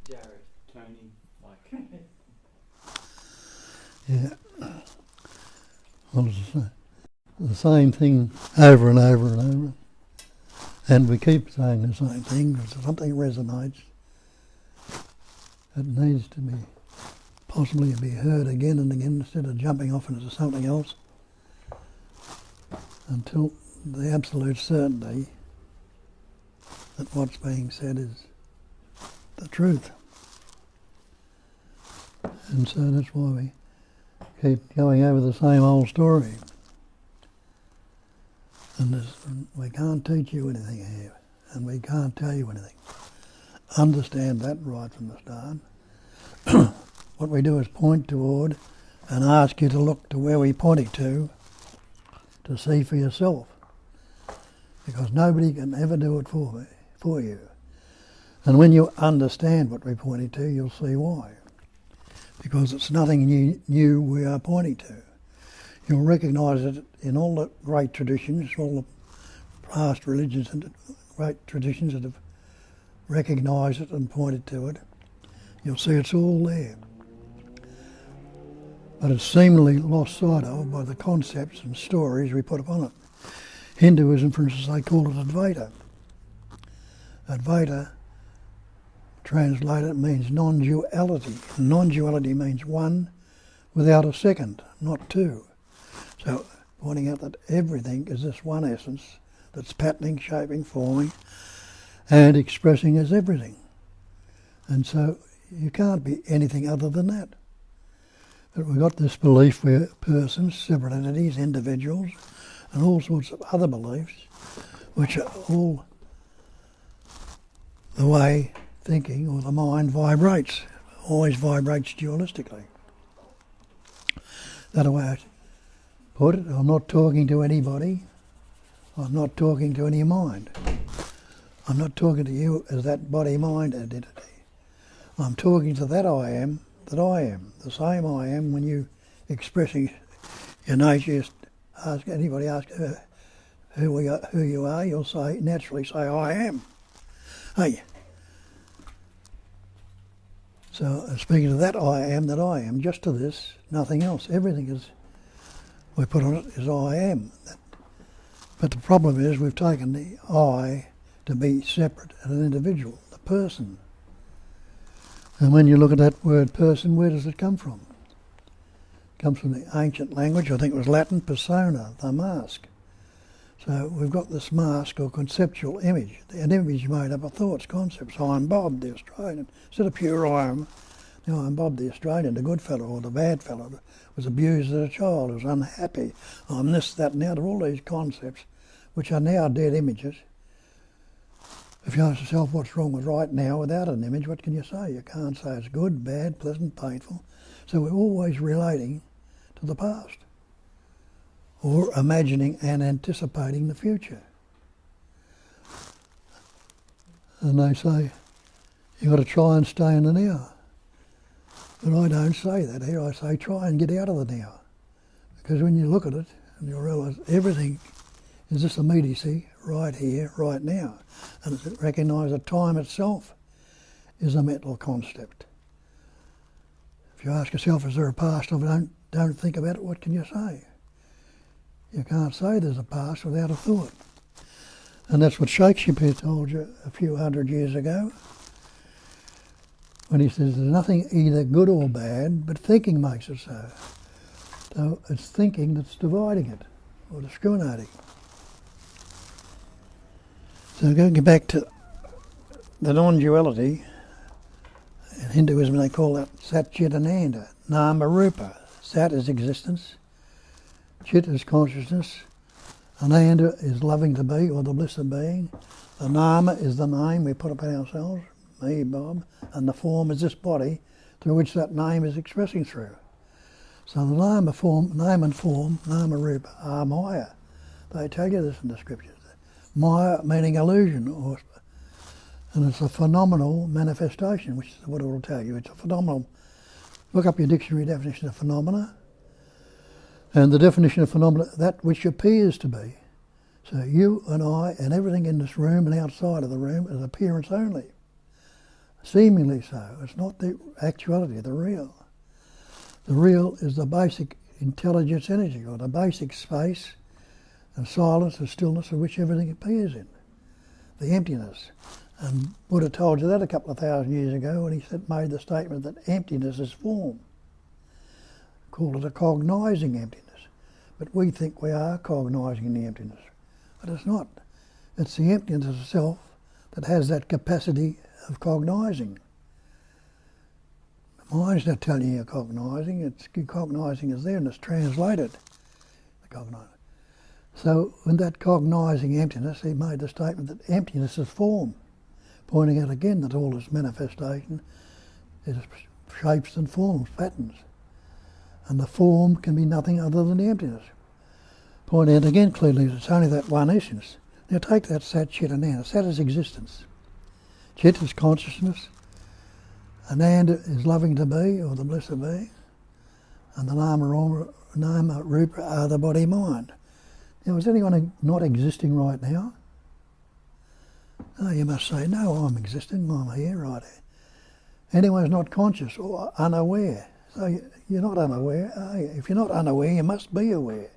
Jared, Tony, Mike. Yeah. Well, it's the same thing over and over and over. And we keep saying the same thing because something resonates. It needs to be possibly be heard again and again instead of jumping off into something else until the absolute certainty that what's being said is the truth. And so that's why we keep going over the same old story. And we can't teach you anything here, and we can't tell you anything. Understand that right from the start. What we do is point toward and ask you to look to where we're pointing to see for yourself. Because nobody can ever do it for you. And when you understand what we're pointing to, you'll see why. Because it's nothing new we are pointing to. You'll recognise it in all the great traditions, all the past religions and great traditions that have recognised it and pointed to it. You'll see it's all there. But it's seemingly lost sight of by the concepts and stories we put upon it. Hinduism, for instance, they call it Advaita. Advaita, translated, means non-duality. Non-duality means one without a second, not two. So pointing out that everything is this one essence that's patterning, shaping, forming, and expressing as everything. And so you can't be anything other than that. But we've got this belief we're persons, separate entities, individuals, and all sorts of other beliefs, which are all the way thinking or the mind vibrates, always vibrates dualistically. That's the way I put it. I'm not talking to anybody. I'm not talking to any mind. I'm not talking to you as that body-mind identity. I'm talking to that I am, the same I am. When you expressing your nature, ask anybody, ask who you are, you'll say naturally say I am. Hey. So speaking to that I am, just to this, nothing else. Everything is we put on it is I am. But the problem is we've taken the I to be separate and an individual, the person. And when you look at that word person, where does it come from? It comes from the ancient language, I think it was Latin, persona, the mask. So we've got this mask or conceptual image, an image made up of thoughts, concepts. I'm Bob, the Australian. Instead of pure I am, now I'm Bob, the Australian, the good fellow or the bad fellow, was abused as a child, was unhappy. I'm this, that, and the other. All these concepts, which are now dead images. If you ask yourself what's wrong with right now without an image, what can you say? You can't say it's good, bad, pleasant, painful. So we're always relating to the past, or imagining and anticipating the future. And they say, you've got to try and stay in the now. But I don't say that here. I say try and get out of the now. Because when you look at it, and you realise everything is this immediacy right here, right now. And recognise that time itself is a mental concept. If you ask yourself, is there a past? Or don't think about it, what can you say? You can't say there's a past without a thought. And that's what Shakespeare told you a few hundred years ago, when he says there's nothing either good or bad, but thinking makes it so. So it's thinking that's dividing it, or discriminating. So going back to the non-duality, in Hinduism they call that Sat Chit Ananda, Nama Rupa. Sat is existence, Chit is consciousness, Ananda is loving to be or the bliss of being, the Nama is the name we put upon ourselves, me, Bob, and the form is this body through which that name is expressing through. So the name and form, Nama Rupa, are Maya. They tell you this in the scriptures. Maya meaning illusion, and it's a phenomenal manifestation, which is what it will tell you. It's a phenomenal. Look up your dictionary definition of phenomena, and the definition of phenomena, that which appears to be. So you and I and everything in this room and outside of the room is appearance only. seemingly so. It's not the actuality, the real. The real is the basic intelligence energy, or the basic space and silence and stillness of which everything appears in. The emptiness. And Buddha told you that a couple of thousand years ago when he made the statement that emptiness is form. Called it a cognising emptiness. But we think we are cognising the emptiness. But it's not. It's the emptiness itself that has that capacity of cognising. The mind's not telling you you're cognising. It's cognising is there and it's translated. The cognising. So in that cognising emptiness, he made the statement that emptiness is form, pointing out again that all this manifestation is shapes and forms, patterns. And the form can be nothing other than the emptiness. Pointing out again clearly that it's only that one essence. Now take that Sat, Chit, Ananda. Sat is existence. Chit is consciousness. Ananda is loving to be, or the blessed being. And the Nama Rupa are the body mind. Now, is anyone not existing right now? No, you must say, no, I'm existing, I'm here, right here. Anyone who's not conscious or unaware. So you're not unaware, are you? If you're not unaware, you must be aware.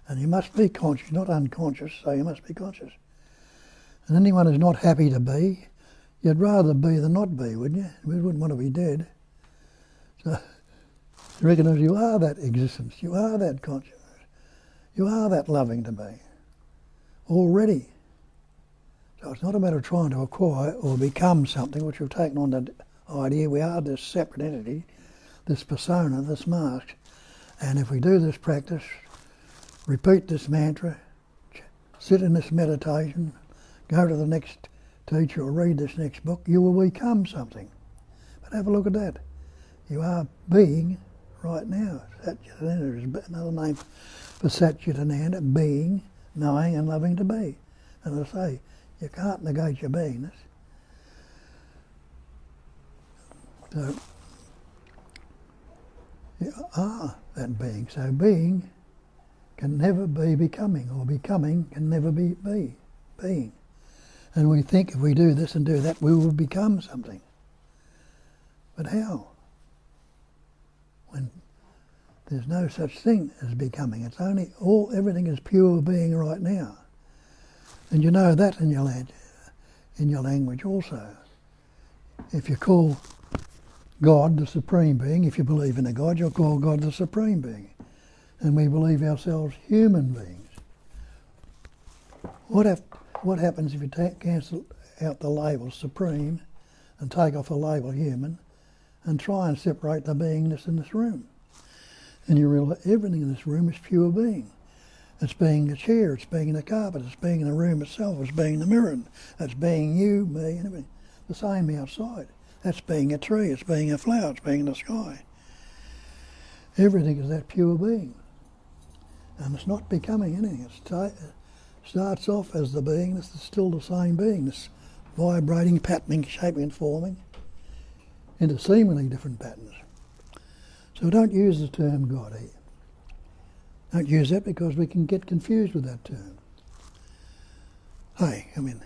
And you must be conscious, not unconscious, so you must be conscious. And anyone who's not happy to be, you'd rather be than not be, wouldn't you? We wouldn't want to be dead. So you recognise you are that existence, you are that consciousness, you are that loving to be, already. So it's not a matter of trying to acquire or become something, which we've taken on the idea we are this separate entity, this persona, this mask. And if we do this practice, repeat this mantra, sit in this meditation, go to the next teacher or read this next book, you will become something. But have a look at that. You are being right now. Satchitananda is another name for Satchitananda, being, knowing and loving to be. And I say, you can't negate your beingness. So, you are that being. So being can never be becoming, or becoming can never be being. And we think if we do this and do that, we will become something. But how? When there's no such thing as becoming. It's only everything is pure being right now. And you know that in your language also. If you call God the Supreme Being, if you believe in a God, you'll call God the Supreme Being. And we believe ourselves human beings. What happens if you cancel out the label supreme and take off the label human and try and separate the beingness in this room? And you realise everything in this room is pure being. It's being a chair, it's being the carpet, it's being the room itself, it's being the mirror, it's being you, me, and everything. The same outside. That's being a tree, it's being a flower, it's being the sky. Everything is that pure being. And it's not becoming anything. It starts off as the beingness, it's still the same being, this vibrating, patterning, shaping and forming into seemingly different patterns. So don't use the term God here. Don't use that because we can get confused with that term. Hey, come in.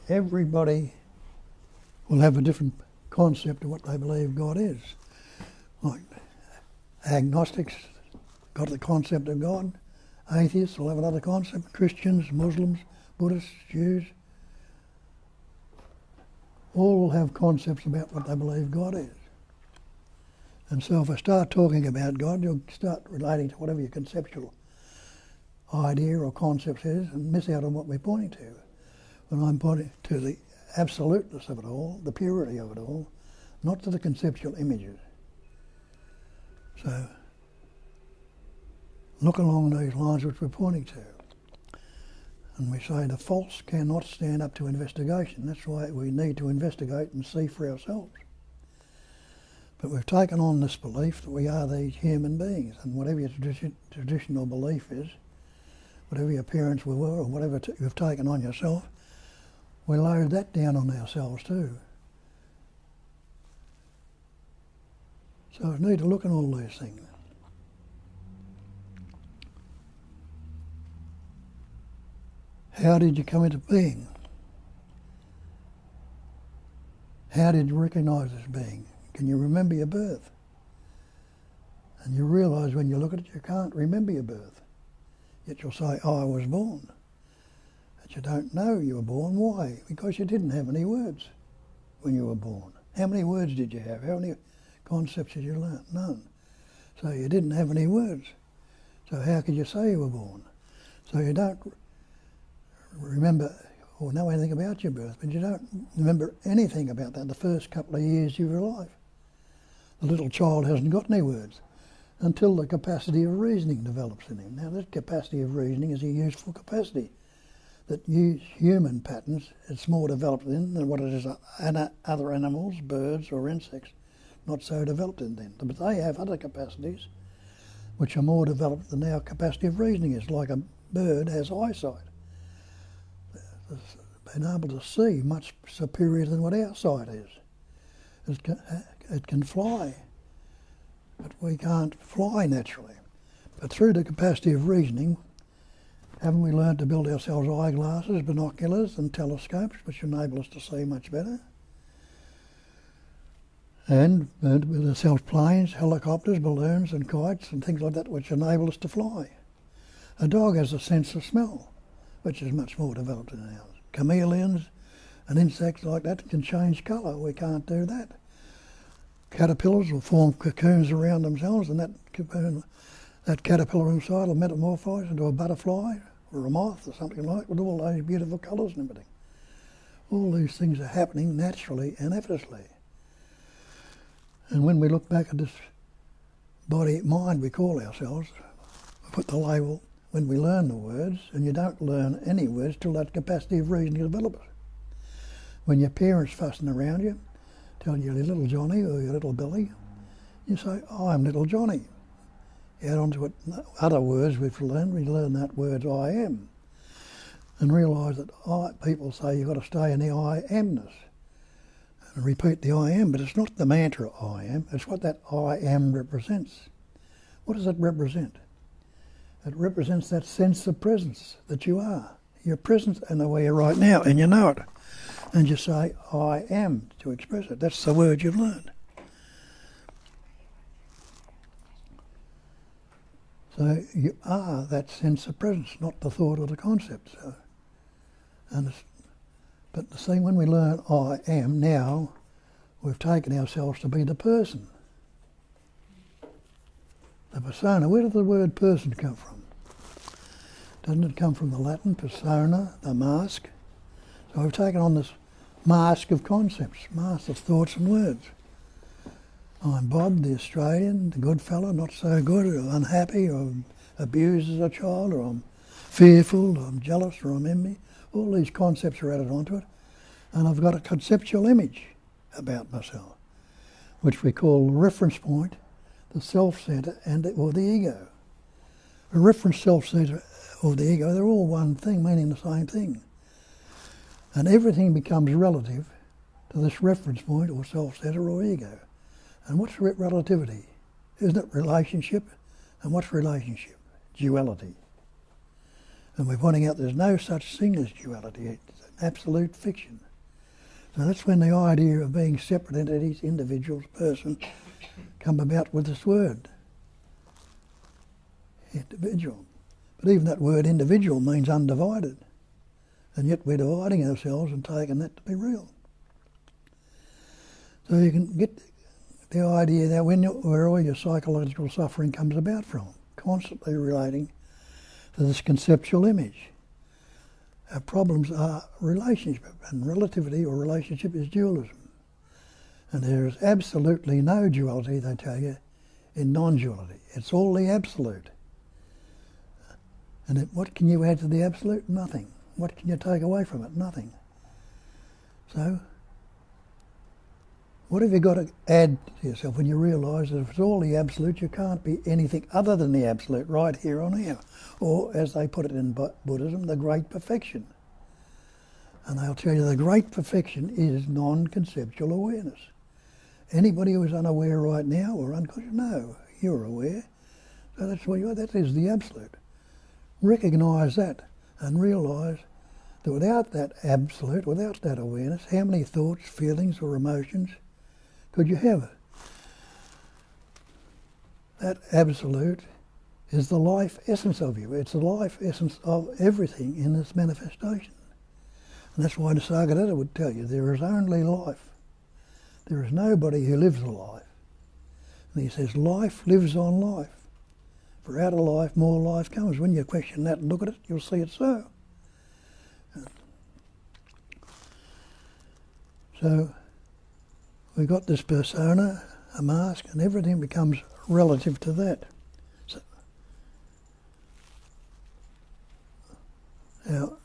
Everybody will have a different concept of what they believe God is. Like agnostics got the concept of God. Atheists will have another concept. Christians, Muslims, Buddhists, Jews, all will have concepts about what they believe God is. And so if I start talking about God, you'll start relating to whatever your conceptual idea or concept is and miss out on what we're pointing to. When I'm pointing to the absoluteness of it all, the purity of it all, not to the conceptual images. So look along these lines which we're pointing to. And we say the false cannot stand up to investigation. That's why we need to investigate and see for ourselves. But we've taken on this belief that we are these human beings, and whatever your traditional belief is, whatever your parents were, or whatever you've taken on yourself, we load that down on ourselves too. So we need to look at all these things. How did you come into being? How did you recognise this being? Can you remember your birth? And you realise when you look at it, you can't remember your birth. Yet you'll say, I was born. But you don't know you were born. Why? Because you didn't have any words when you were born. How many words did you have? How many concepts did you learn? None. So you didn't have any words. So how could you say you were born? So you don't remember or know anything about your birth, but you don't remember anything about that the first couple of years of your life. The little child hasn't got any words until the capacity of reasoning develops in him. Now, that capacity of reasoning is a useful capacity that use human patterns. It's more developed in than what it is other animals, birds or insects, not so developed in them. But they have other capacities which are more developed than our capacity of reasoning is, like a bird has eyesight. Being able to see much superior than what our sight is. It can fly, but we can't fly naturally. But through the capacity of reasoning, haven't we learned to build ourselves eyeglasses, binoculars and telescopes which enable us to see much better? And learned to build ourselves planes, helicopters, balloons and kites and things like that which enable us to fly. A dog has a sense of smell, which is much more developed than ours. Chameleons and insects like that can change colour. We can't do that. Caterpillars will form cocoons around themselves, and that caterpillar inside will metamorphose into a butterfly or a moth or something like that, with all those beautiful colours and everything. All these things are happening naturally and effortlessly. And when we look back at this body-mind we call ourselves, we put the label when we learn the words, and you don't learn any words till that capacity of reasoning develops. When your parents fussing around you, tell you little Johnny or your little Billy, you say, I'm little Johnny. You add on to it other words we've learned. We learn that word I am, and realise that people say you've got to stay in the I amness and repeat the I am, but it's not the mantra I am, it's what that I am represents. What does it represent? It represents that sense of presence that you are. You're present in the way you're right now, and you know it. And you say, I am, to express it. That's the word you've learned. So you are that sense of presence, not the thought or the concept. But the same when we learn I am, now we've taken ourselves to be the person. The persona. Where did the word person come from? Doesn't it come from the Latin persona, the mask? So we've taken on this mask of concepts, mask of thoughts and words. I'm Bob, the Australian, the good fellow, not so good, or unhappy, or abused as a child, or I'm fearful, or I'm jealous, or I'm envy. All these concepts are added onto it. And I've got a conceptual image about myself, which we call the reference point, the self-centre, or the ego. A reference self-centre or the ego, they're all one thing, meaning the same thing. And everything becomes relative to this reference point or self-centre or ego. And what's relativity? Isn't it relationship? And what's relationship? Duality. And we're pointing out there's no such thing as duality. It's an absolute fiction. So that's when the idea of being separate entities, individuals, person, come about with this word. Individual. But even that word individual means undivided. And yet we're dividing ourselves and taking that to be real. So you can get the idea that where all your psychological suffering comes about from, constantly relating to this conceptual image. Our problems are relationship, and relativity or relationship is dualism. And there is absolutely no duality, they tell you, in non-duality. It's all the absolute. And what can you add to the absolute? Nothing. What can you take away from it? Nothing. So, what have you got to add to yourself when you realise that if it's all the absolute, you can't be anything other than the absolute right here on here? Or, as they put it in Buddhism, the great perfection. And they'll tell you the great perfection is non-conceptual awareness. Anybody who is unaware right now or unconscious, no, you're aware. So that's what you are. That is the absolute. Recognise that and realise that without that absolute, without that awareness, how many thoughts, feelings or emotions could you have? That absolute is the life essence of you. It's the life essence of everything in its manifestation. And that's why the Sagadatta would tell you there is only life. There is nobody who lives a life. And he says life lives on life. For out of life more life comes. When you question that and look at it, you'll see it so. So we've got this persona, a mask, and everything becomes relative to that. So, now,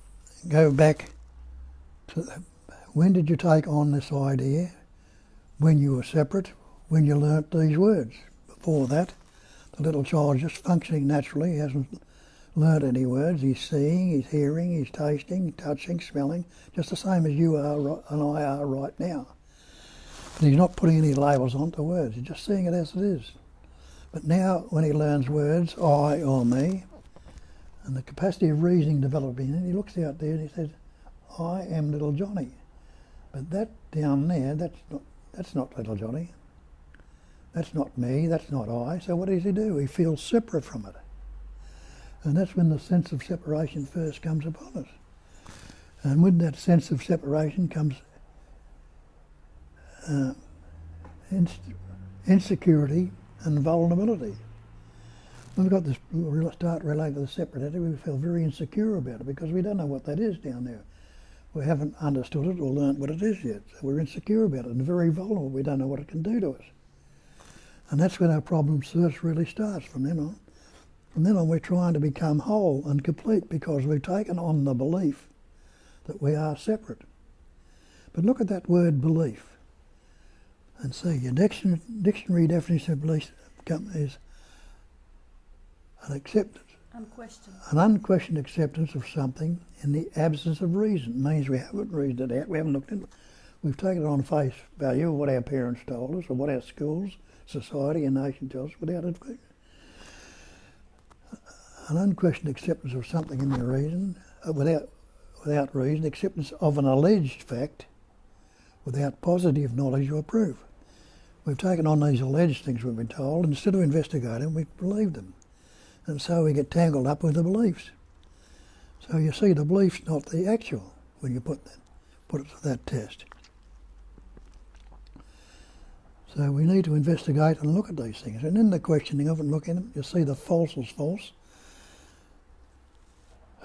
go back to when did you take on this idea? When you were separate, when you learnt these words. Before that, the little child just functioning naturally, he hasn't learnt any words. He's seeing, he's hearing, he's tasting, touching, smelling, just the same as you are and I are right now. But he's not putting any labels onto words, he's just seeing it as it is. But now when he learns words, I or me, and the capacity of reasoning developing in it, he looks out there and he says, I am little Johnny. But that down there, that's not little Johnny. That's not me, that's not I. So what does he do? He feels separate from it. And that's when the sense of separation first comes upon us. And with that sense of separation comes insecurity and vulnerability. When we've got this, we'll start relating to the separate entity, we feel very insecure about it because we don't know what that is down there. We haven't understood it or learnt what it is yet. So we're insecure about it and very vulnerable. We don't know what it can do to us. And that's when our problem first really starts from then on. From then on we're trying to become whole and complete because we've taken on the belief that we are separate. But look at that word belief and see, your dictionary definition of belief is an acceptance. Unquestioned. An unquestioned acceptance of something in the absence of reason. It means we haven't reasoned it out, we haven't looked into it. We've taken it on face value of what our parents told us or what our schools, society and nation tells us without it. An unquestioned acceptance of something in the reason, without reason, acceptance of an alleged fact without positive knowledge or proof. We've taken on these alleged things we've been told, and instead of investigating, we've believed them. And so we get tangled up with the beliefs. So you see, the belief's not the actual when you put it to that test. So we need to investigate and look at these things. And in the questioning of it and looking at them, you see the false is false.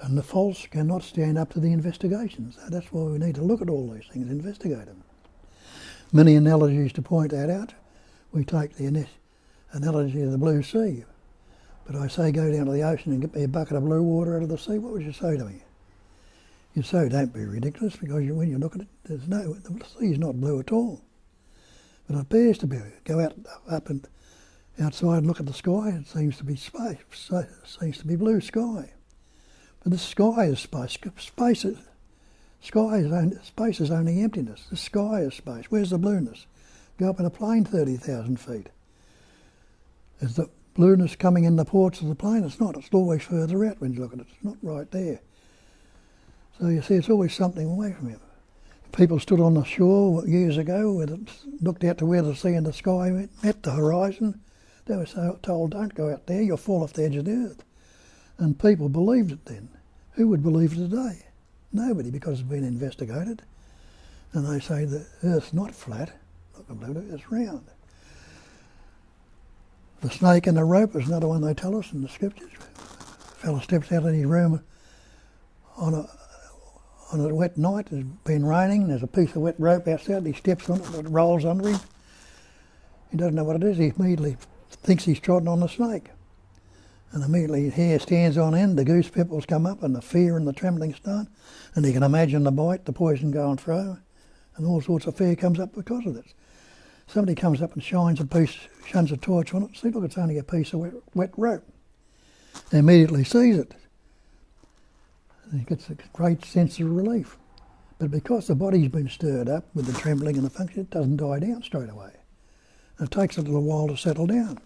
And the false cannot stand up to the investigation. So that's why we need to look at all these things, investigate them. Many analogies to point that out. We take the analogy of the blue sea. But I say go down to the ocean and get me a bucket of blue water out of the sea, what would you say to me? You'd say don't be ridiculous because when you look at it, the sea's not blue at all. But it appears to be. Go up and outside and look at the sky, it seems to be space, it seems to be blue sky. But the sky is space. Space is only emptiness. The sky is space. Where's the blueness? Go up in a plane 30,000 feet. Is the blueness coming in the ports of the plane? It's not. It's always further out when you look at it. It's not right there. So you see, it's always something away from you. People stood on the shore years ago and looked out to where the sea and the sky met the horizon. They were told, don't go out there, you'll fall off the edge of the earth. And people believed it then. Who would believe it today? Nobody, because it's been investigated. And they say the earth's not flat, it's round. The snake and the rope is another one they tell us in the scriptures. A fellow steps out of his room on a wet night, it's been raining, and there's a piece of wet rope outside, he steps on it and it rolls under him. He doesn't know what it is, he immediately thinks he's trodden on a snake. And immediately his hair stands on end, the goose pimples come up and the fear and the trembling start, and he can imagine the bite, the poison going through, and all sorts of fear comes up because of this. Somebody comes up and shines a torch on it, see look, it's only a piece of wet rope. He immediately sees it. And he gets a great sense of relief. But because the body's been stirred up with the trembling and the function, it doesn't die down straight away. And it takes a little while to settle down.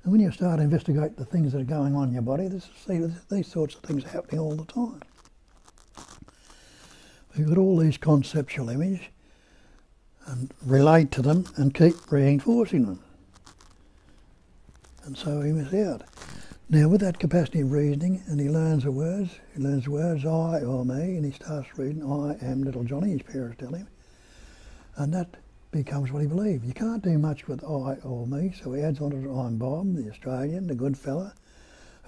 And when you start to investigate the things that are going on in your body, these sorts of things are happening all the time. We've got all these conceptual images and relate to them and keep reinforcing them. And so we miss out. Now with that capacity of reasoning, and he learns the words, I or me, and he starts reading, I am little Johnny, his parents tell him. And that becomes what he believes. You can't do much with I or me, so he adds on to it, I'm Bob, the Australian, the good fella.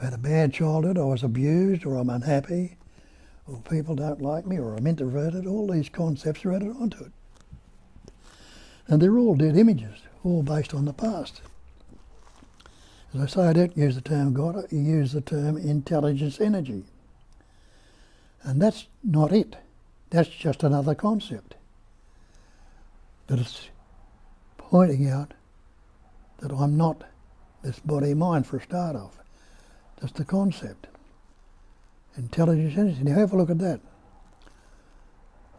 I had a bad childhood, I was abused, or I'm unhappy, or people don't like me, or I'm introverted. All these concepts are added onto it. And they're all dead images, all based on the past. As I say, I don't use the term God, I use the term intelligence energy. And that's not it. That's just another concept. But it's pointing out that I'm not this body-mind for a start off. Just a concept. Intelligence energy. Now have a look at that.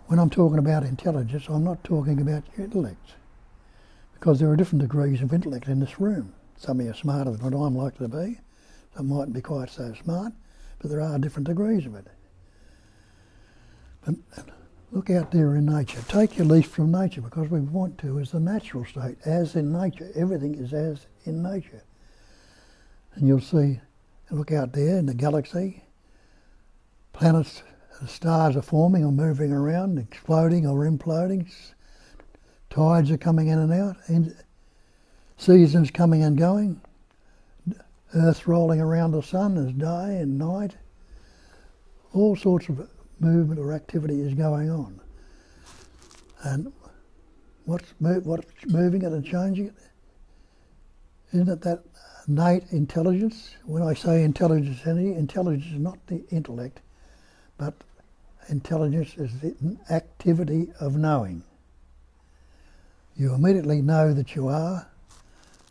When I'm talking about intelligence, I'm not talking about your intellect. Because there are different degrees of intellect in this room. Some of you are smarter than what I'm likely to be. Some mightn't be quite so smart, but there are different degrees of it. But look out there in nature. Take your leaf from nature, because we want to is the natural state, as in nature. Everything is as in nature. And you'll see, look out there in the galaxy, planets, stars are forming or moving around, exploding or imploding. Tides are coming in and out, and seasons coming and going, Earth rolling around the sun as day and night. All sorts of movement or activity is going on. And what's moving it and changing it? Isn't it that innate intelligence? When I say intelligence energy, intelligence is not the intellect, but intelligence is the activity of knowing. You immediately know that you are.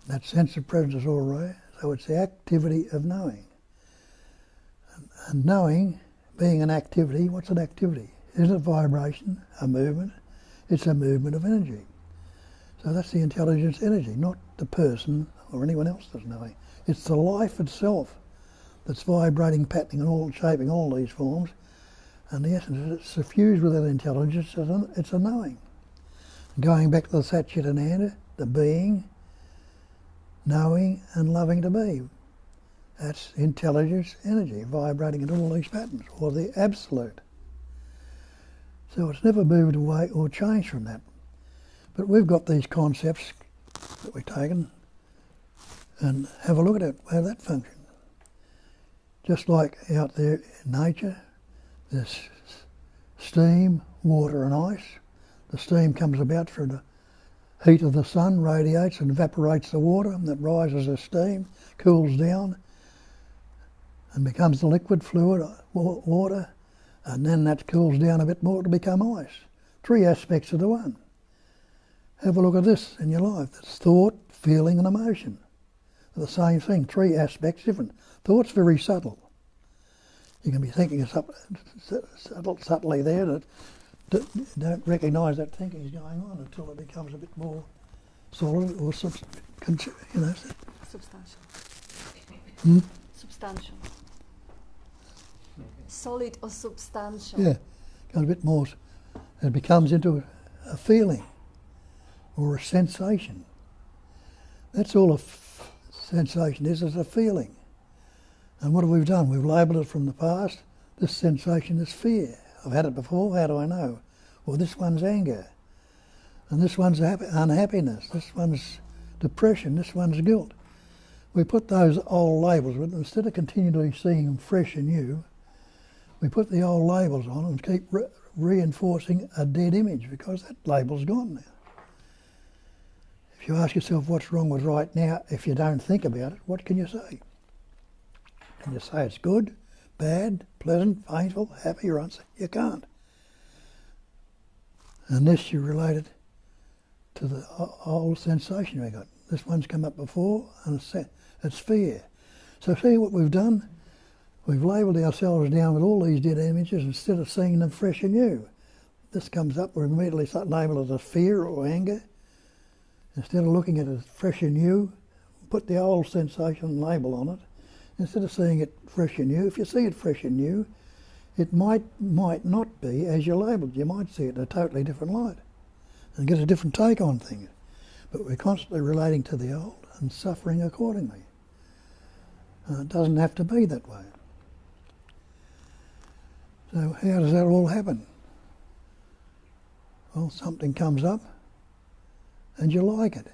That sense of presence is all right. So it's the activity of knowing. And knowing, being an activity, what's an activity? Is it a vibration, a movement? It's a movement of energy. So that's the intelligence energy, not the person or anyone else that's knowing. It's the life itself that's vibrating, patterning and all, shaping all these forms. And the essence is it's suffused with that intelligence, it's a knowing. Going back to the Satchitananda, the being, knowing and loving to be. That's intelligence energy, vibrating into all these patterns, or the absolute. So it's never moved away or changed from that. But we've got these concepts that we've taken and have a look at it, how that functions. Just like out there in nature, there's steam, water and ice. The steam comes about through the heat of the sun, radiates and evaporates the water, and that rises as steam, cools down and becomes the liquid fluid water, and then that cools down a bit more to become ice. Three aspects of the one. Have a look at this in your life. It's thought, feeling and emotion. They're the same thing, three aspects different. Thought's very subtle. You can be thinking subtly there that don't recognise that thinking is going on until it becomes a bit more solid or substantial. Substantial. Solid or substantial. Yeah, becomes a bit more. It becomes into a feeling or a sensation. That's all a sensation is a feeling. And what have we done? We've labelled it from the past. This sensation is fear. I've had it before, how do I know? Well, this one's anger. And this one's unhappiness. This one's depression. This one's guilt. We put those old labels with them. Instead of continually seeing them fresh and new, we put the old labels on and keep reinforcing a dead image, because that label's gone now. If you ask yourself what's wrong with right now, if you don't think about it, what can you say? Can you say it's good, bad, pleasant, painful, happy or unsafe? You can't. Unless you relate it to the old sensation we got. This one's come up before, and it's fear. So see what we've done? We've labelled ourselves down with all these dead images instead of seeing them fresh and new. This comes up, we immediately start labeling it as fear or anger. Instead of looking at it as fresh and new, put the old sensation label on it. Instead of seeing it fresh and new, if you see it fresh and new, It might not be as you're labelled. You might see it in a totally different light and get a different take on things. But we're constantly relating to the old and suffering accordingly. And it doesn't have to be that way. So how does that all happen? Well, something comes up and you like it.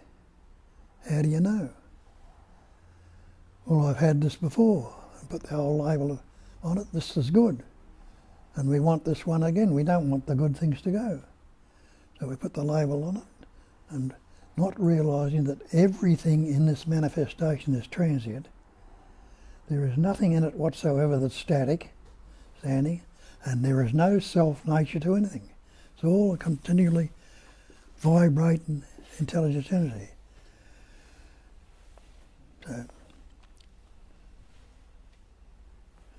How do you know? Well, I've had this before. I put the whole label on it. This is good. And we want this one again. We don't want the good things to go. So we put the label on it, and not realising that everything in this manifestation is transient. There is nothing in it whatsoever that's static, standing, and there is no self-nature to anything. It's all a continually vibrating intelligence energy. So,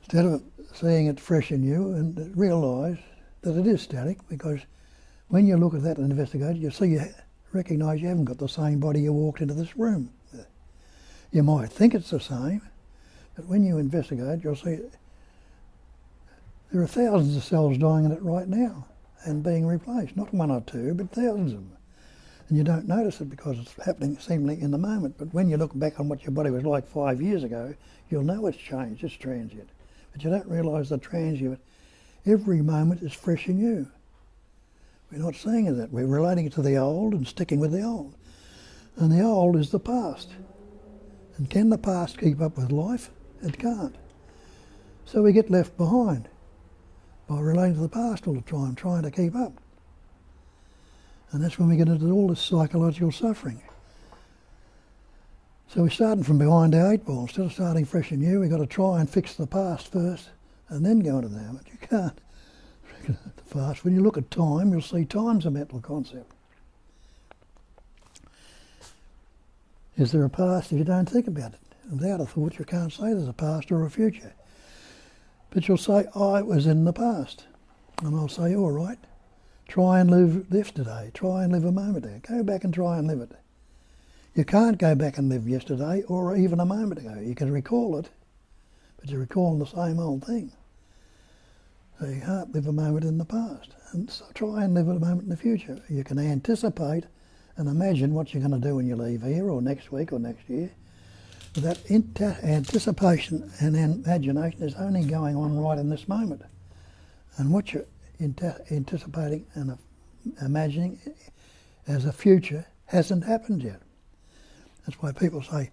instead of seeing it fresh and new, and realise that it is static, because when you look at that and investigate, you recognise you haven't got the same body you walked into this room with. You might think it's the same, but when you investigate, you'll see there are thousands of cells dying in it right now and being replaced. Not one or two, but thousands of them. And you don't notice it because it's happening seemingly in the moment. But when you look back on what your body was like 5 years ago, you'll know it's changed, it's transient. But you don't realise the transient. Every moment is fresh and new. We're not seeing that. We're relating it to the old and sticking with the old. And the old is the past. And can the past keep up with life? It can't. So we get left behind by relating to the past all the time, trying to keep up. And that's when we get into all this psychological suffering. So we're starting from behind our 8 ball. Instead of starting fresh and new, we've got to try and fix the past first and then go into the now. But you can't. The past. When you look at time, you'll see time's a mental concept. Is there a past if you don't think about it? Without a thought, you can't say there's a past or a future. But you'll say, I was in the past. And I'll say, all right, try and live yesterday. Try and live a moment ago. Go back and try and live it. You can't go back and live yesterday or even a moment ago. You can recall it, but you're recalling the same old thing. So you can't live a moment in the past. And so try and live a moment in the future. You can anticipate and imagine what you're going to do when you leave here or next week or next year. But that anticipation and imagination is only going on right in this moment. And what you're anticipating and imagining as a future hasn't happened yet. That's why people say,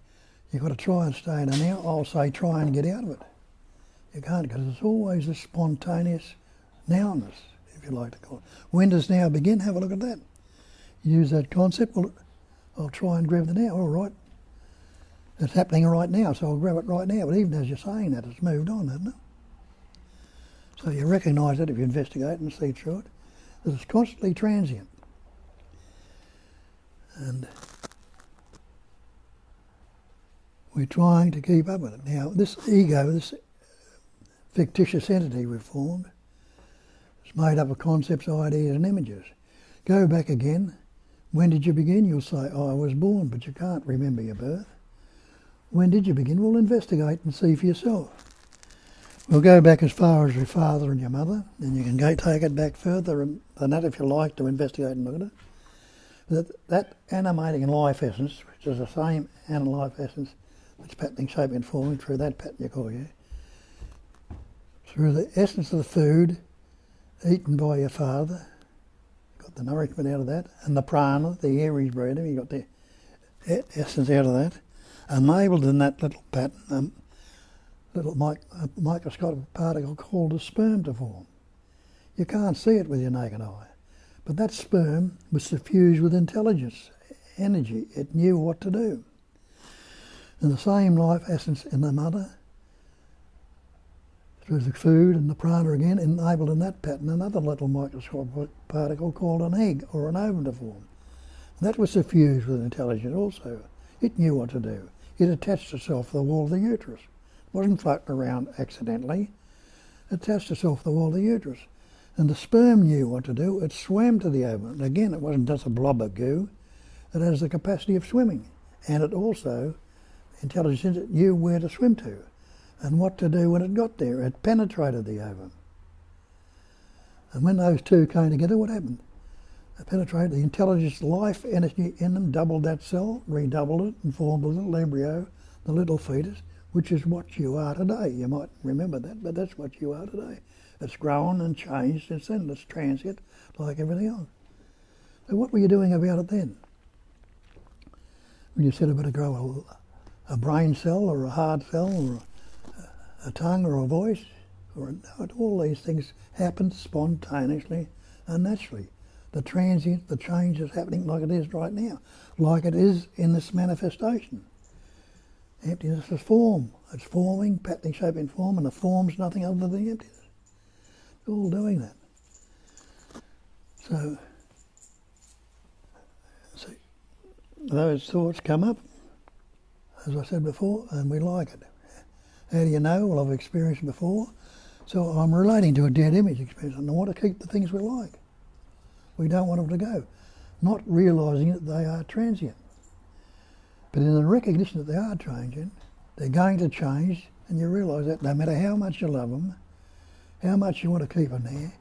you've got to try and stay in the now. I'll say, try and get out of it. You can't, because it's always a spontaneous nowness, if you like to call it. When does now begin? Have a look at that. You use that concept, well, I'll try and grab the now. All right, it's happening right now, so I'll grab it right now. But even as you're saying that, it's moved on, hasn't it? So you recognise it if you investigate and see through it, that it's constantly transient. And we're trying to keep up with it. Now, this ego, this fictitious entity we've formed, is made up of concepts, ideas and images. Go back again. When did you begin? You'll say, oh, I was born, but you can't remember your birth. When did you begin? Well, investigate and see for yourself. We'll go back as far as your father and your mother, and you can take it back further than that if you like to investigate and look at it. That animating life essence, which is the same animal life essence that's patterning, shaping and forming through that pattern you call you, through the essence of the food eaten by your father, got the nourishment out of that, and the prana, the air he's breathing, you got the essence out of that, and labelled in that little pattern, little microscopic particle called a sperm to form. You can't see it with your naked eye, but that sperm was suffused with intelligence, energy. It knew what to do. And the same life essence in the mother, through the food and the prana again, enabled in that pattern another little microscopic particle called an egg or an ovum to form. And that was suffused with intelligence also. It knew what to do. It attached itself to the wall of the uterus. It wasn't floating around accidentally. It attached itself to the wall of the uterus. And the sperm knew what to do. It swam to the ovum. And again, it wasn't just a blob of goo. It has the capacity of swimming. And it also, intelligence in it, knew where to swim to and what to do when it got there. It penetrated the ovum. And when those two came together, what happened? They penetrated the intelligence, life energy in them, doubled that cell, redoubled it, and formed a little embryo, the little fetus, which is what you are today. You might remember that, but that's what you are today. It's grown and changed and endless, transient, like everything else. So what were you doing about it then? When you said about to grow a brain cell or a heart cell or a tongue or a voice, all these things happen spontaneously and naturally. The transient, the change is happening like it is right now, like it is in this manifestation. Emptiness is form. It's forming, patterning, shaping form, and the form's nothing other than emptiness. It's all doing that. So, see, those thoughts come up, as I said before, and we like it. How do you know? Well, I've experienced it before. So I'm relating to a dead image experience, and I want to keep the things we like. We don't want them to go, not realising that they are transient. But in the recognition that they are transient, they're going to change, and you realise that no matter how much you love them, how much you want to keep them there,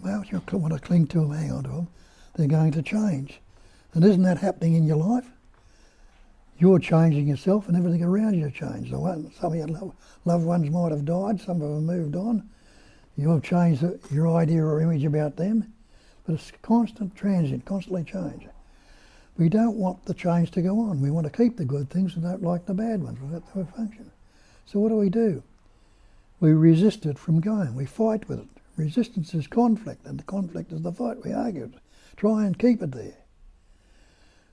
how much you want to cling to them, hang on to them, they're going to change. And isn't that happening in your life? You're changing yourself, and everything around you changes. Some of your loved ones might have died, some of them moved on. You've changed your idea or image about them. But it's constant, transient, constantly changing. We don't want the change to go on. We want to keep the good things and don't like the bad ones. That's how we function. So what do? We resist it from going. We fight with it. Resistance is conflict, and the conflict is the fight. We argue it. Try and keep it there.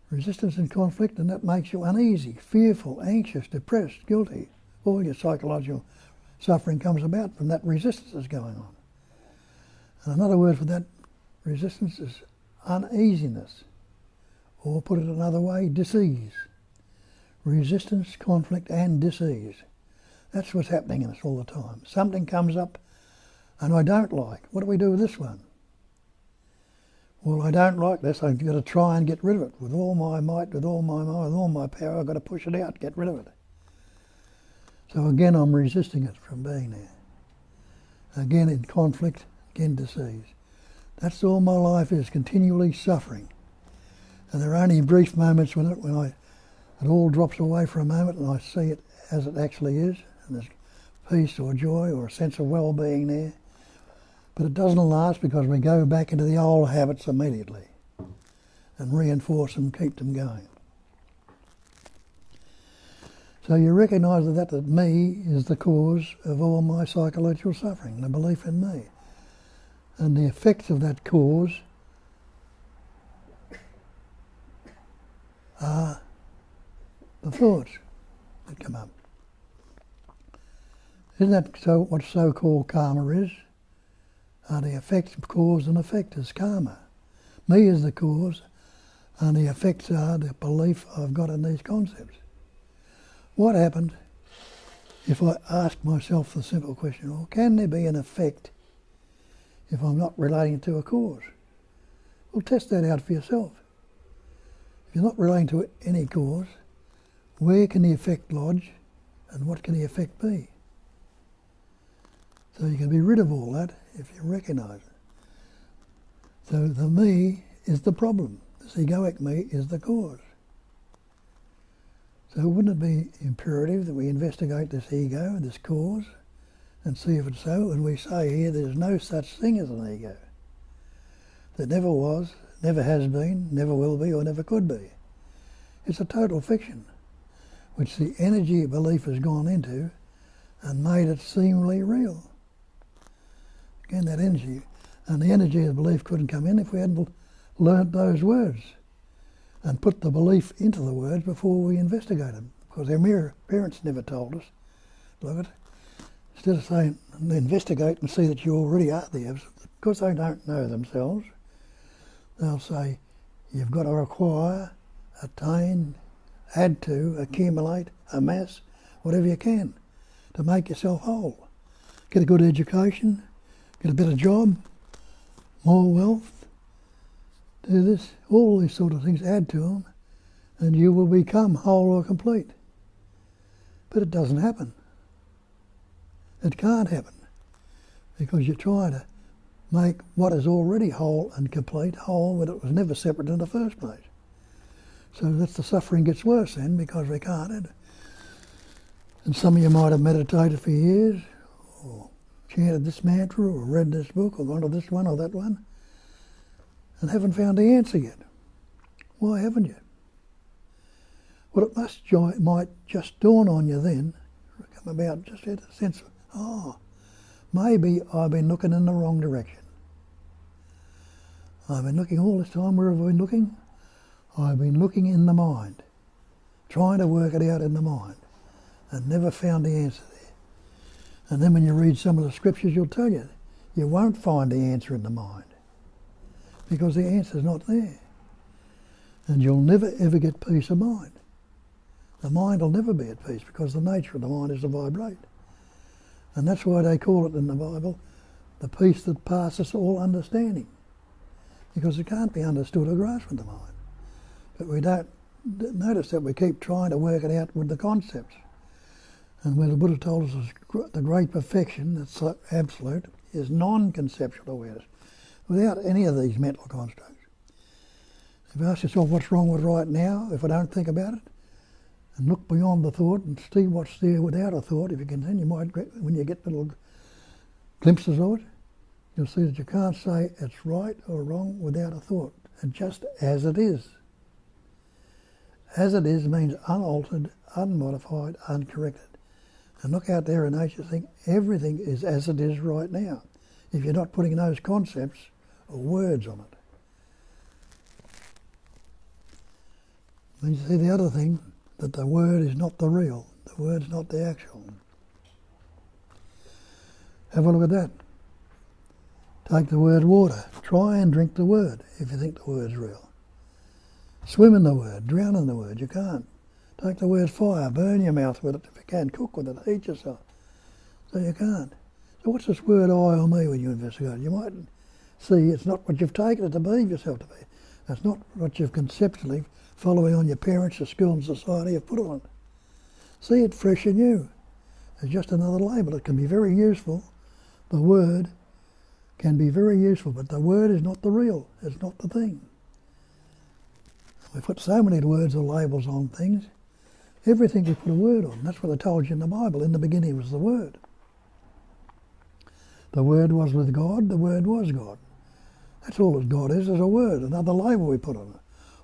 Resistance and conflict, and that makes you uneasy, fearful, anxious, depressed, guilty. All your psychological suffering comes about from that resistance that's going on. And another word for that resistance is uneasiness, or put it another way, dis-ease. Resistance, conflict and dis-ease. That's what's happening in us all the time. Something comes up and I don't like. What do we do with this one? Well, I don't like this. I've got to try and get rid of it with all my might, with all my mind, with all my power. I've got to push it out, get rid of it. So again, I'm resisting it from being there. Again, in conflict, again, dis-ease. That's all my life is, continually suffering. And there are only brief moments when it all drops away for a moment and I see it as it actually is, and there's peace or joy or a sense of well-being there. But it doesn't last because we go back into the old habits immediately and reinforce them, keep them going. So you recognise that me is the cause of all my psychological suffering, the belief in me. And the effects of that cause are the thoughts that come up. Isn't that so? What so-called karma is? Are the effects of cause and effect is karma. Me is the cause, and the effects are the belief I've got in these concepts. What happened if I ask myself the simple question, well, can there be an effect if I'm not relating to a cause? Well, test that out for yourself. If you're not relating to any cause, where can the effect lodge and what can the effect be? So you can be rid of all that if you recognise it. So the me is the problem. This egoic me is the cause. So wouldn't it be imperative that we investigate this ego, this cause, and see if it's so? And we say here there's no such thing as an ego. There never was, never has been, never will be, or never could be. It's a total fiction, which the energy of belief has gone into and made it seemingly real. Again, that energy, and the energy of belief couldn't come in if we hadn't learnt those words and put the belief into the words before we investigate them, because their parents never told us. Look at it. Instead of saying, investigate and see that you already are there, because they don't know themselves, they'll say, you've got to acquire, attain, add to, accumulate, amass, whatever you can to make yourself whole. Get a good education, get a better job, more wealth, do this, all these sort of things, add to them, and you will become whole or complete. But it doesn't happen. It can't happen because you're trying to make what is already whole and complete whole when it was never separate in the first place. So that the suffering gets worse then because we can't. And some of you might have meditated for years, or chanted this mantra, or read this book, or gone to this one or that one, and haven't found the answer yet. Why haven't you? Well, it might just dawn on you then, come about, just had a sense of, maybe I've been looking in the wrong direction. I've been looking all this time, where have I been looking? I've been looking in the mind, trying to work it out in the mind, and never found the answer there. And then when you read some of the scriptures, you'll tell you, you won't find the answer in the mind, because the answer's not there. And you'll never ever get peace of mind. The mind will never be at peace, because the nature of the mind is to vibrate. And that's why they call it in the Bible, the peace that passes all understanding, because it can't be understood or grasped with the mind. But we don't notice that we keep trying to work it out with the concepts. And when the Buddha told us the great perfection, that's absolute, is non-conceptual awareness, without any of these mental constructs. If you ask yourself what's wrong with right now, if I don't think about it, and look beyond the thought and see what's there without a thought, if you can, then you might, when you get little glimpses of it, you'll see that you can't say it's right or wrong without a thought. And just as it is. As it is means unaltered, unmodified, uncorrected. And look out there in nature, think everything is as it is right now, if you're not putting those concepts or words on it. Then you see the other thing, that the word is not the real, the word's not the actual. Have a look at that. Take the word water, try and drink the word if you think the word's real. Swim in the word, drown in the word, you can't. Take the word fire, burn your mouth with it if you can, cook with it, heat yourself. So you can't. So what's this word I or me when you investigate? You might see it's not what you've taken it to believe yourself to be. That's not what you've conceptually, following on your parents, the school and society, have put on it. See it fresh and new. It's just another label. It can be very useful. The word can be very useful, but the word is not the real. It's not the thing. We put so many words or labels on things. Everything we put a word on. That's what I told you in the Bible. In the beginning was the Word. The Word was with God. The Word was God. That's all that God is a word, another label we put on it.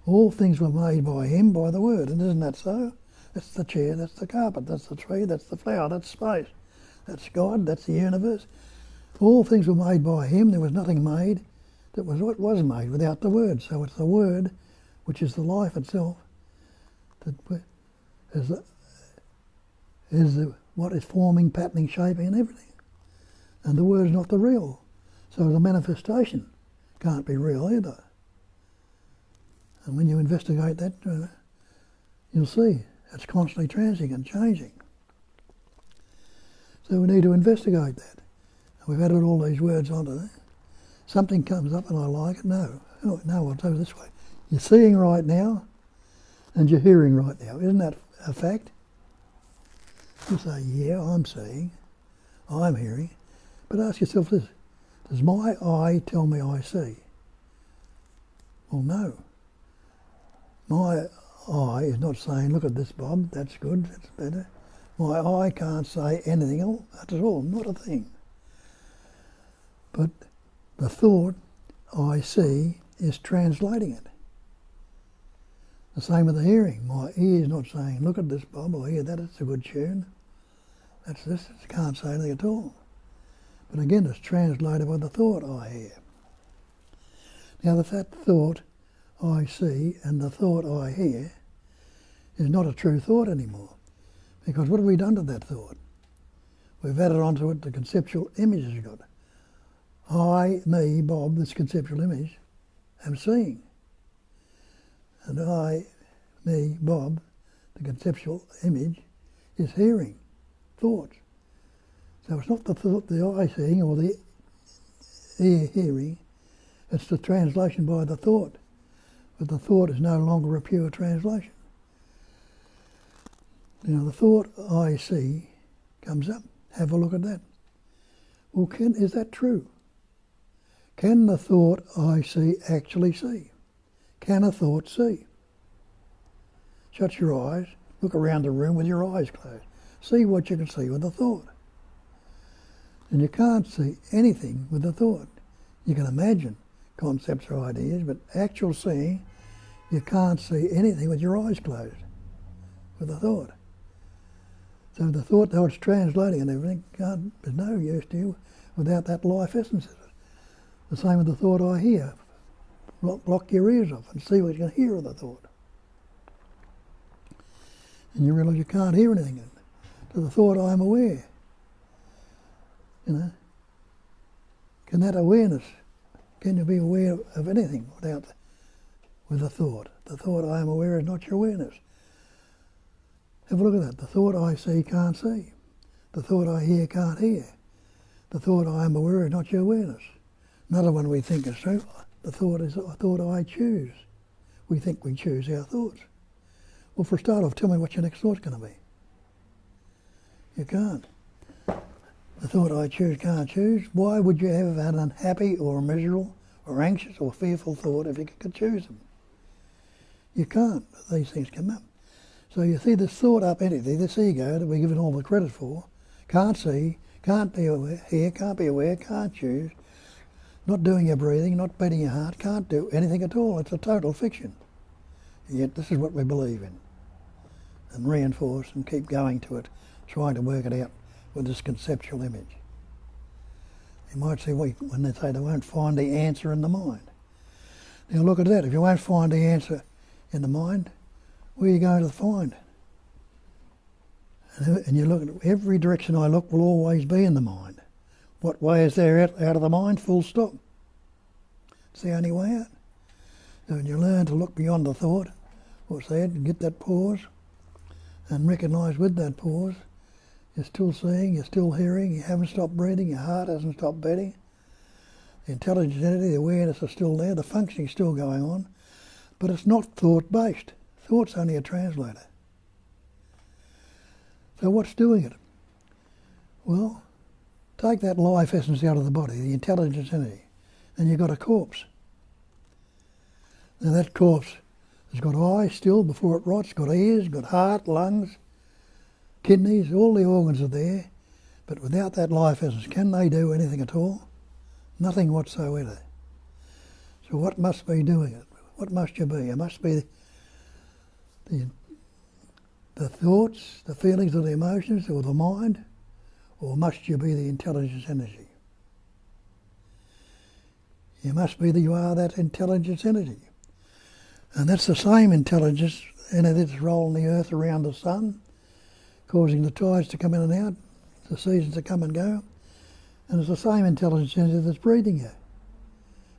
All things were made by Him, by the Word. And isn't that so? That's the chair, that's the carpet, that's the tree, that's the flower, that's space. That's God, that's the universe. All things were made by Him. There was nothing made that was what was made without the Word. So it's the Word, which is the life itself, that is what is forming, patterning, shaping and everything. And the Word is not the real. So the manifestation can't be real either. And when you investigate that, you'll see it's constantly transing and changing. So we need to investigate that. And we've added all these words onto there. Something comes up and I like it. No, I'll do it this way. You're seeing right now and you're hearing right now. Isn't that a fact? You say, yeah, I'm seeing, I'm hearing. But ask yourself this, does my eye tell me I see? Well, no. My eye is not saying, look at this, Bob, that's good, that's better. My eye can't say anything else at all, not a thing. But the thought I see is translating it. The same with the hearing. My ear is not saying, look at this, Bob, or hear that, it's a good tune. That's this, it can't say anything at all. But again, it's translated by the thought I hear. Now, that thought I see and the thought I hear is not a true thought anymore. Because what have we done to that thought? We've added onto it the conceptual images you've got. I, me, Bob, this conceptual image, am seeing. And I, me, Bob, the conceptual image, is hearing thoughts. So it's not the thought, the eye seeing or the ear hearing, it's the translation by the thought. But the thought is no longer a pure translation. Now the thought I see comes up. Have a look at that. Well, is that true? Can the thought I see actually see? Can a thought see? Shut your eyes, look around the room with your eyes closed. See what you can see with a thought. And you can't see anything with a thought. You can imagine concepts or ideas, but actual seeing, you can't see anything with your eyes closed with a thought. So the thought, though it's translating and everything, there's no use to you without that life essence of it. The same with the thought I hear. Block your ears off and see what you can hear with the thought. And you realise you can't hear anything. To the thought I am aware. You know, can that awareness, can you be aware of anything with a thought? The thought I am aware is not your awareness. Have a look at that. The thought I see can't see. The thought I hear can't hear. The thought I am aware is not your awareness. Another one we think is true. The thought is a thought I choose. We think we choose our thoughts. Well, for a start off, tell me what your next thought's going to be. You can't. The thought I choose can't choose. Why would you have an unhappy or miserable or anxious or fearful thought if you could choose them? You can't. These things come up. So you see this thought up entity, this ego that we're given all the credit for, can't see, can't be aware, hear, can't be aware, can't choose, not doing your breathing, not beating your heart, can't do anything at all. It's a total fiction. And yet this is what we believe in and reinforce and keep going to it, trying to work it out with this conceptual image. You might say, when they say they won't find the answer in the mind. Now look at that. If you won't find the answer in the mind, where are you going to find it? And you look at every direction I look will always be in the mind. What way is there out of the mind? Full stop. It's the only way out. So when you learn to look beyond the thought, what's said, and get that pause, and recognise with that pause, you're still seeing, you're still hearing, you haven't stopped breathing, your heart hasn't stopped beating. The intelligence entity, the awareness is still there, the functioning is still going on, but it's not thought-based. Thought's only a translator. So what's doing it? Well, take that life essence out of the body, the intelligence entity, and you've got a corpse. Now that corpse has got eyes still before it rots, got ears, got heart, lungs, kidneys, all the organs are there, but without that life essence, can they do anything at all? Nothing whatsoever. So what must be doing it? What must you be? You must be the thoughts, the feelings or the emotions or the mind, or must you be the intelligence energy? You must be you are that intelligence energy. And that's the same intelligence entity that's rolling the earth around the sun, causing the tides to come in and out, the seasons to come and go. And it's the same intelligence entity that's breathing you,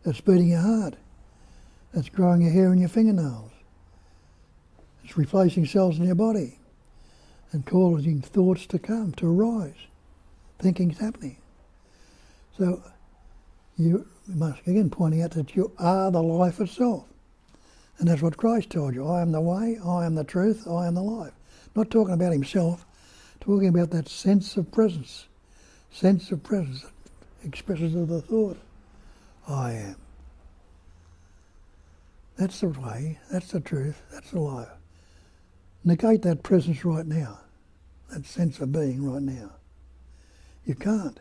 that's beating your heart, that's growing your hair and your fingernails. It's replacing cells in your body and causing thoughts to come, to arise. Thinking's happening. So you must begin pointing out that you are the life itself. And that's what Christ told you. I am the way, I am the truth, I am the life. Not talking about himself, talking about that sense of presence. Sense of presence that expresses of the thought, I am. That's the way, that's the truth, that's the life. Negate that presence right now, that sense of being right now. You can't.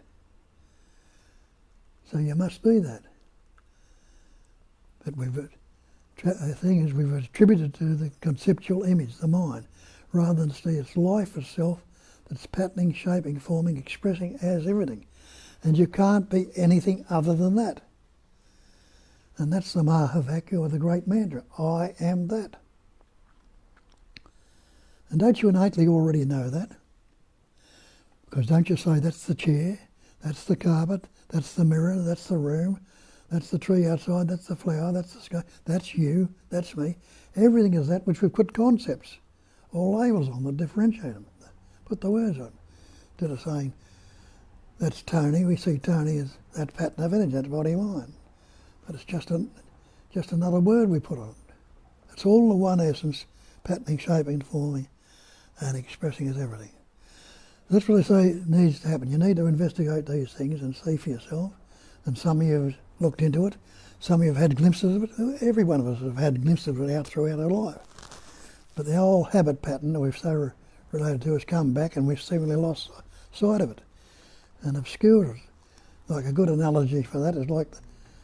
So you must be that. But the thing is, we've attributed to the conceptual image, the mind, rather than see its life itself that's patterning, shaping, forming, expressing as everything. And you can't be anything other than that. And that's the Mahavakya, or the great mantra, I am that. And don't you innately already know that? Because don't you say that's the chair, that's the carpet, that's the mirror, that's the room, that's the tree outside, that's the flower, that's the sky, that's you, that's me. Everything is that which we've put concepts or labels on that differentiate them. Put the words on. Instead of saying, that's Tony, we see Tony as that pattern of energy, that body mind. But it's just another word we put on it. It's all the one essence, patterning, shaping, forming, and expressing as everything. That's what I say needs to happen. You need to investigate these things and see for yourself. And some of you have looked into it. Some of you have had glimpses of it. Every one of us have had glimpses of it out throughout our life. But the whole habit pattern that we've so related to has come back, and we've seemingly lost sight of it and obscured it. Like a good analogy for that is like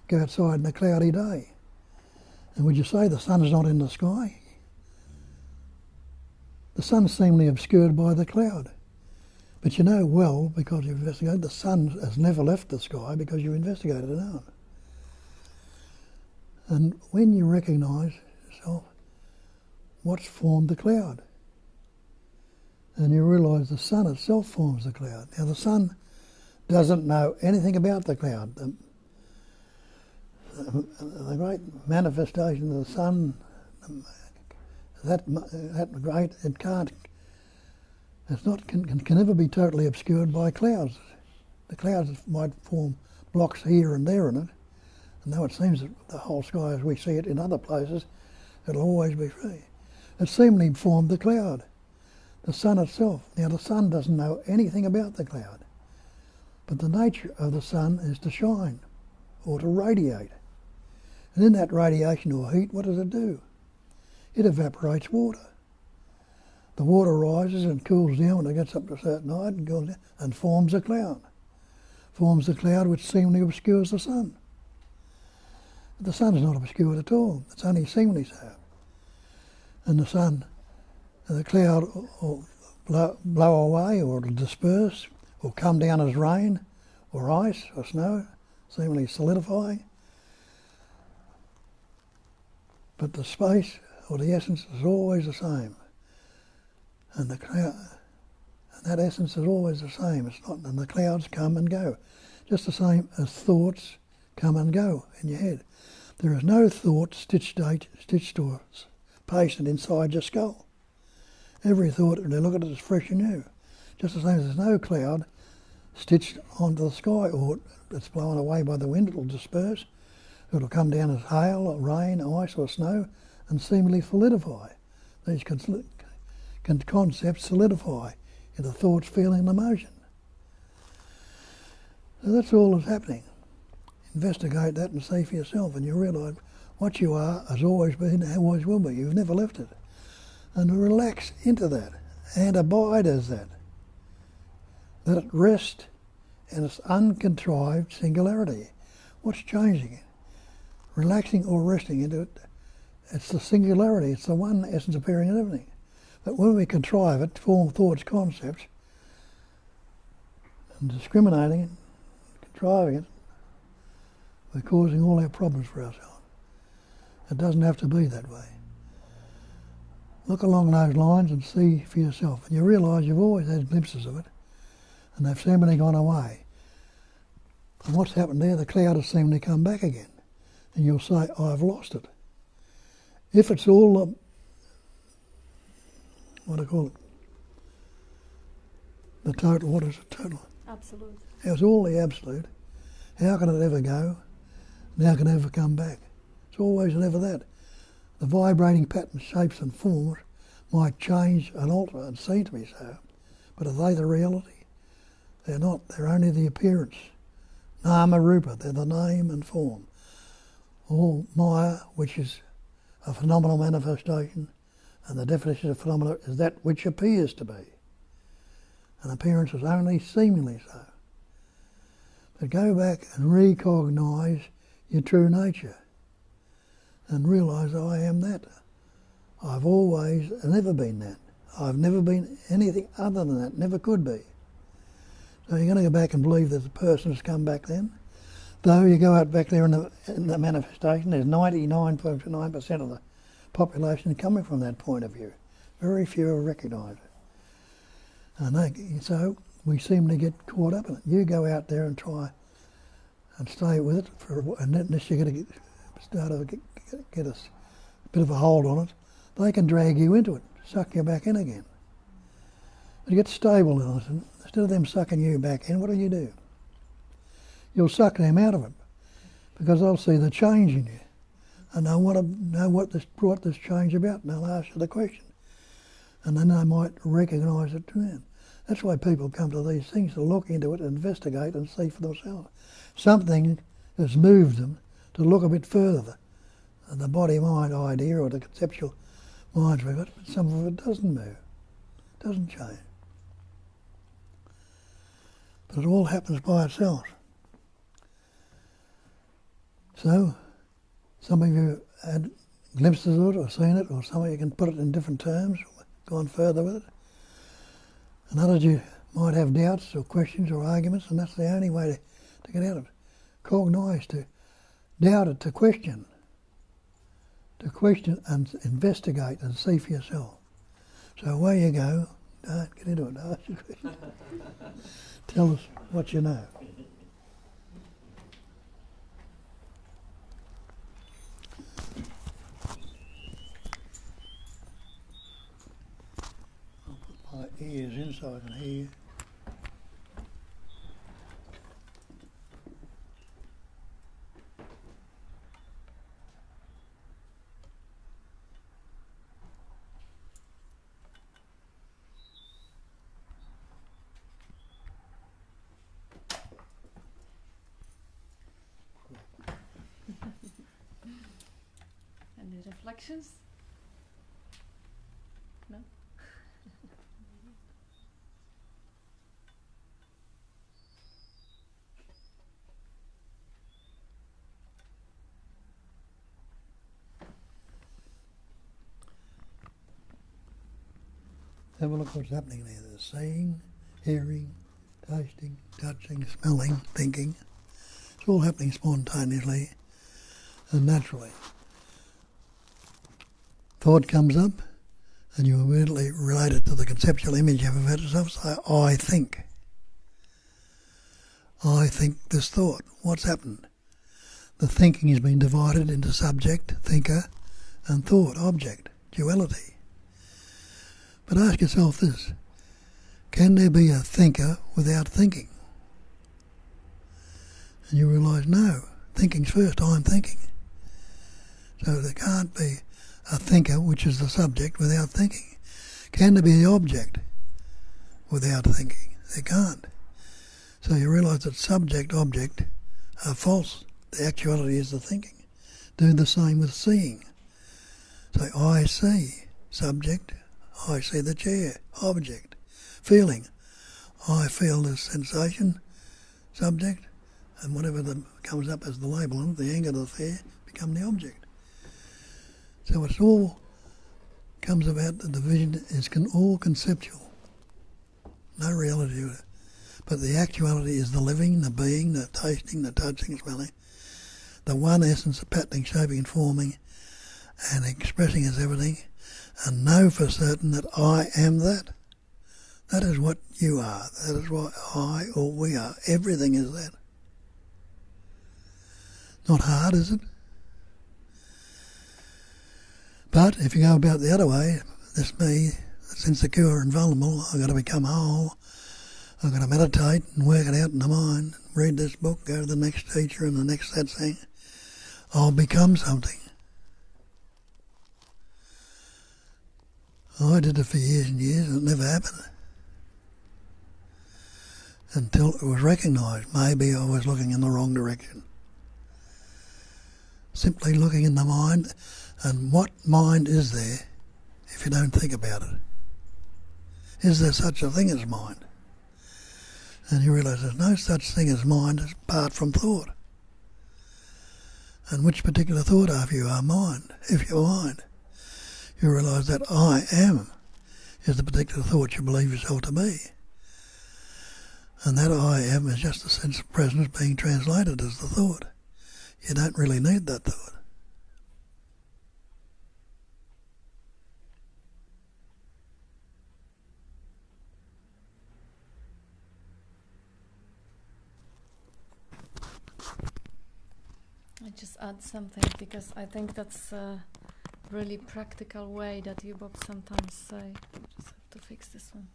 go outside in a cloudy day. And would you say the sun is not in the sky? The sun's seemingly obscured by the cloud. But you know well, because you've investigated, the sun has never left the sky because you investigated it out. And when you recognise yourself, what's formed the cloud? And you realise the sun itself forms the cloud. Now the sun doesn't know anything about the cloud. The great manifestation of the sun, that great, it can't, it's not, can never be totally obscured by clouds. The clouds might form blocks here and there in it, and though it seems that the whole sky as we see it in other places, it'll always be free. It seemingly formed the cloud, the sun itself. Now the sun doesn't know anything about the cloud, but the nature of the sun is to shine or to radiate. And in that radiation or heat, what does it do? It evaporates water. The water rises and cools down when it gets up to a certain height and cools down and forms a cloud. Forms a cloud which seemingly obscures the sun. But the sun is not obscured at all. It's only seemingly so. And the sun, the cloud will blow away or it'll disperse or come down as rain or ice or snow, seemingly solidifying. But the space or the essence is always the same. And the cloud, and that essence is always the same. It's not, and the clouds come and go, just the same as thoughts come and go in your head. There is no thought stitched or pasted inside your skull. Every thought, when you look at it, is fresh and new. Just the same as there's no cloud stitched onto the sky, or it's blown away by the wind, it'll disperse. It'll come down as hail, or rain, ice or snow, and seemingly solidify. These concepts solidify into thoughts, feeling and emotion. So that's all that's happening. Investigate that and see for yourself, and you realise what you are has always been, always will be. You've never left it. And relax into that and abide as that. Let it rest in its uncontrived singularity. What's changing it? Relaxing or resting into it, it's the singularity, it's the one essence appearing in everything. But when we contrive it, form thoughts, concepts, and discriminating it, contriving it, we're causing all our problems for ourselves. It doesn't have to be that way. Look along those lines and see for yourself, and you realise you've always had glimpses of it, and they've seemingly gone away. And what's happened there? The cloud has seemingly come back again. And you'll say, I've lost it. If it's all, what do I call it? The total, what is the total? Absolute. It's all the absolute. How can it ever go? And how can it ever come back? It's always and ever that. The vibrating patterns, shapes and forms might change and alter and seem to be so. But are they the reality? They're not. They're only the appearance. Nama Rupa, they're the name and form. All Maya, which is a phenomenal manifestation, and the definition of phenomena is that which appears to be. An appearance is only seemingly so. But go back and recognise your true nature and realise I am that. I've always never been that. I've never been anything other than that, never could be. So you're going to go back and believe that the person has come back then? Though you go out back there in the manifestation, there's 99.9% of the population coming from that point of view. Very few recognise it. And so we seem to get caught up in it. You go out there and try and stay with it, unless you're going to get a bit of a hold on it, they can drag you into it, suck you back in again. But you get stable in it, and instead of them sucking you back in, what do? You'll suck them out of it, because they'll see the change in you, and they'll want to know what this brought this change about, and they'll ask you the question, and then they might recognise it too. That's why people come to these things, to look into it, investigate and see for themselves. Something that's moved them to look a bit further. And the body-mind idea or the conceptual minds we've got, but some of it doesn't move, doesn't change. But it all happens by itself. So, some of you had glimpses of it or seen it, or some of you can put it in different terms, gone further with it. And others you might have doubts or questions or arguments, and that's the only way to get out of it. Cognise, to doubt it, to question and investigate and see for yourself. So away you go. Don't get into it. Ask your question. Tell us what you know. I'll put my ears in so I can hear you. Any reflections? No? Have a look what's happening there. There's seeing, hearing, tasting, touching, smelling, thinking. It's all happening spontaneously and naturally. Thought comes up and you immediately relate it to the conceptual image you have of it yourself. Say, I think. I think this thought. What's happened? The thinking has been divided into subject, thinker, and thought, object, duality. But ask yourself this, can there be a thinker without thinking? And you realise, no, thinking's first, I'm thinking. So there can't be a thinker, which is the subject, without thinking. Can there be the object without thinking? There can't. So you realise that subject, object are false. The actuality is the thinking. Do the same with seeing. Say, I see, subject, I see the chair, object. Feeling, I feel this sensation, subject, and whatever comes up as the label on it, the anger, the fear, become the object. So it's all comes about, the division is all conceptual. No reality to it. But the actuality is the living, the being, the tasting, the touching, smelling. The one essence of patterning, shaping and forming and expressing as everything, and know for certain that I am that. That is what you are. That is what I or we are. Everything is that. Not hard, is it? But if you go about the other way, this me that's insecure and vulnerable, I've got to become whole, I've got to meditate and work it out in the mind, read this book, go to the next teacher and the next that thing, I'll become something. I did it for years and years and it never happened. Until it was recognised, maybe I was looking in the wrong direction. Simply looking in the mind, and what mind is there if you don't think about it? Is there such a thing as mind? And you realise there's no such thing as mind apart from thought. And which particular thought after you are mind? If you're mind, you realise that I am is the particular thought you believe yourself to be. And that I am is just a sense of presence being translated as the thought. You don't really need that thought. I just add something because I think that's a really practical way that you Bob sometimes say. Just have to fix this one.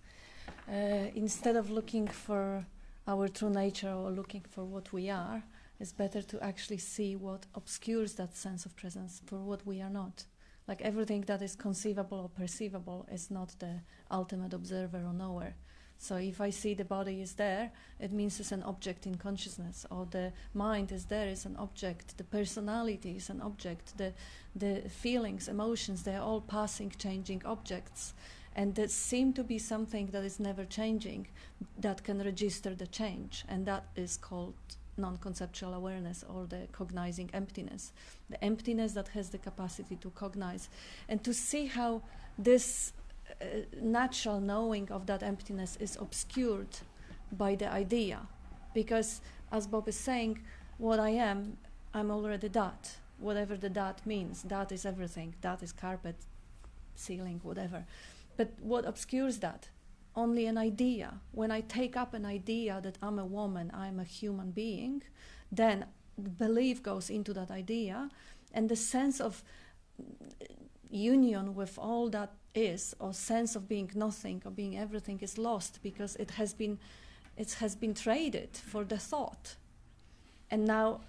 Instead of looking for our true nature or looking for what we are, it's better to actually see what obscures that sense of presence for what we are not. Like everything that is conceivable or perceivable is not the ultimate observer or knower. So if I see the body is there, it means it's an object in consciousness, or the mind is there, is an object, the personality is an object, the feelings, emotions, they're all passing, changing objects. And there seem to be something that is never changing that can register the change, and that is called non-conceptual awareness, or the cognizing emptiness. The emptiness that has the capacity to cognize, and to see how this natural knowing of that emptiness is obscured by the idea. Because, as Bob is saying, what I am, I'm already that. Whatever the that means, that is everything. That is carpet, ceiling, whatever. But what obscures that? Only an idea. When I take up an idea that I'm a woman, I'm a human being, then belief goes into that idea, and the sense of union with all that is, or sense of being nothing or being everything, is lost, because it has been traded for the thought. And now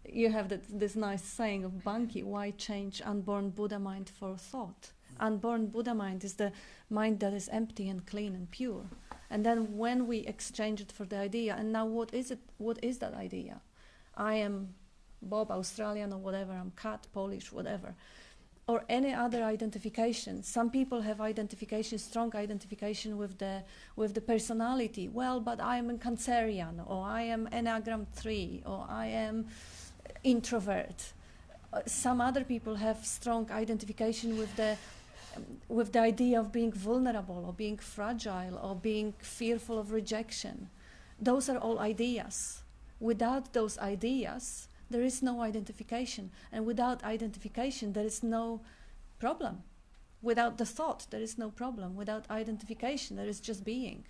you have this nice saying of Banki: why change unborn Buddha mind for thought? Unborn Buddha mind is the mind that is empty and clean and pure. And then when we exchange it for the idea, and now what is it? What is that idea? I am Bob, Australian, or whatever, I'm Cat, Polish, whatever. Or any other identification. Some people have identification, strong identification with the personality. Well, but I am a Cancerian, or I am Enneagram 3, or I am introvert. Some other people have strong identification with the idea of being vulnerable, or being fragile, or being fearful of rejection. Those are all ideas. Without those ideas, there is no identification. And without identification, there is no problem. Without the thought, there is no problem. Without identification, there is just being.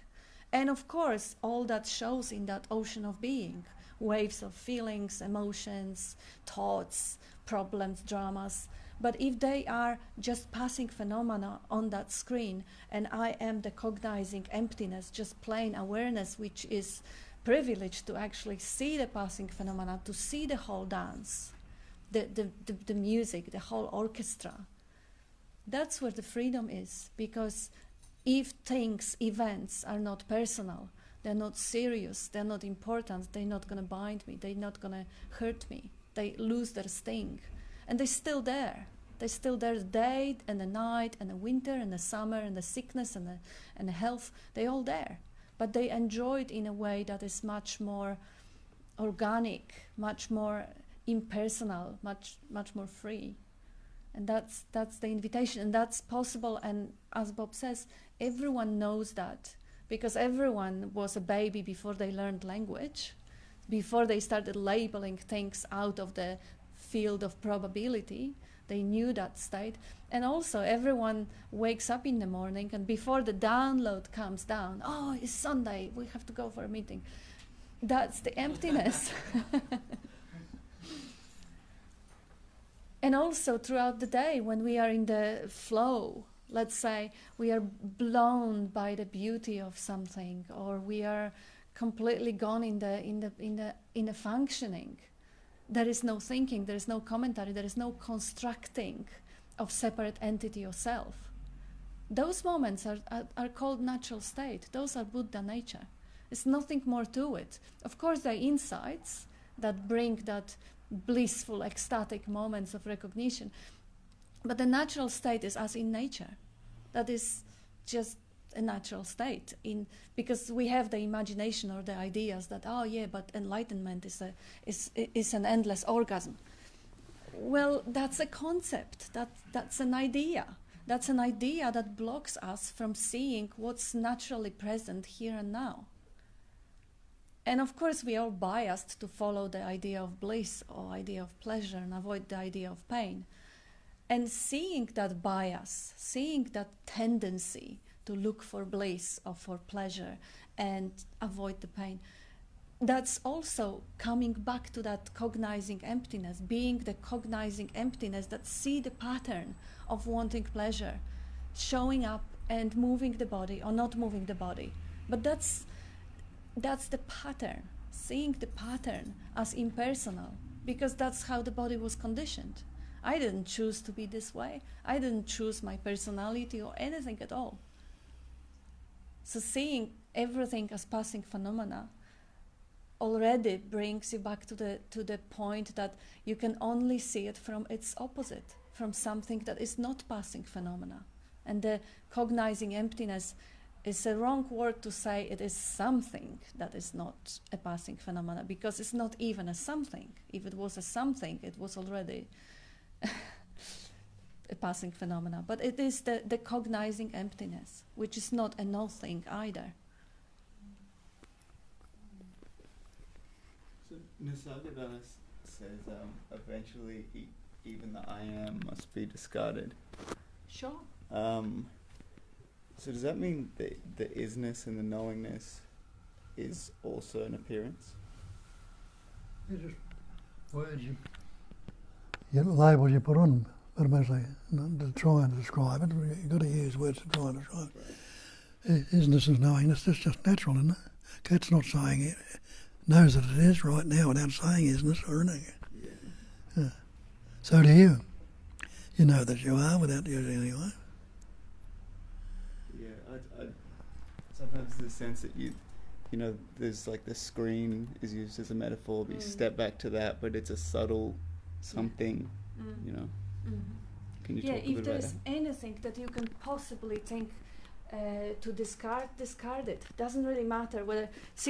And of course, all that shows in that ocean of being, waves of feelings, emotions, thoughts, problems, dramas. But if they are just passing phenomena on that screen, and I am the cognizing emptiness, just plain awareness, which is privileged to actually see the passing phenomena, to see the whole dance, the music, the whole orchestra, that's where the freedom is. Because if things, events are not personal, they're not serious, they're not important, they're not going to bind me, they're not going to hurt me, they lose their sting. And they're still there. They're still there, the day and the night and the winter and the summer and the sickness and the health, they're all there. But they enjoy it in a way that is much more organic, much more impersonal, much more free. And that's the invitation, and that's possible. And as Bob says, everyone knows that, because everyone was a baby before they learned language, before they started labeling things out of the field of probability. They knew that state. And also everyone wakes up in the morning, and before the download comes down, oh, it's Sunday, we have to go for a meeting. That's the emptiness. And also throughout the day, when we are in the flow, let's say we are blown by the beauty of something, or we are completely gone in the functioning. There is no thinking, there is no commentary, there is no constructing of separate entity or self. Those moments are called natural state. Those are Buddha nature. There's nothing more to it. Of course, there are insights that bring that blissful, ecstatic moments of recognition. But the natural state is as in nature. That is just a natural state, because we have the imagination or the ideas that, oh yeah, but enlightenment is an endless orgasm. Well, that's a concept. That's an idea. That's an idea that blocks us from seeing what's naturally present here and now. And of course, we are biased to follow the idea of bliss or idea of pleasure and avoid the idea of pain. And seeing that bias, seeing that tendency to look for bliss or for pleasure and avoid the pain, that's also coming back to that cognizing emptiness, being the cognizing emptiness that see the pattern of wanting pleasure, showing up and moving the body or not moving the body. But that's the pattern, seeing the pattern as impersonal, because that's how the body was conditioned. I didn't choose to be this way. I didn't choose my personality or anything at all. So seeing everything as passing phenomena already brings you back to the point that you can only see it from its opposite, from something that is not passing phenomena. And the cognizing emptiness is a wrong word to say it is something that is not a passing phenomena, because it's not even a something. If it was a something, it was already a passing phenomena. But it is the cognizing emptiness, which is not a nothing either. So Nisargadatta says eventually even the I am must be discarded. Sure. So does that mean that the isness and the knowingness is also an appearance? They're just words labels you put on, but mostly to try and describe it. You've got to use words to try and describe it. Isness and knowingness, that's just natural, isn't it? Cat's not saying it, knows that it is right now without saying isness or anything. Yeah. So do you. You know that you are without using any way. Yeah, I sometimes there's a sense that you know, there's like the screen is used as a metaphor, but you step back to that, but it's a subtle something, you know. Can you talk a bit if about there's that? anything that you can possibly think to discard it. Doesn't really matter whether,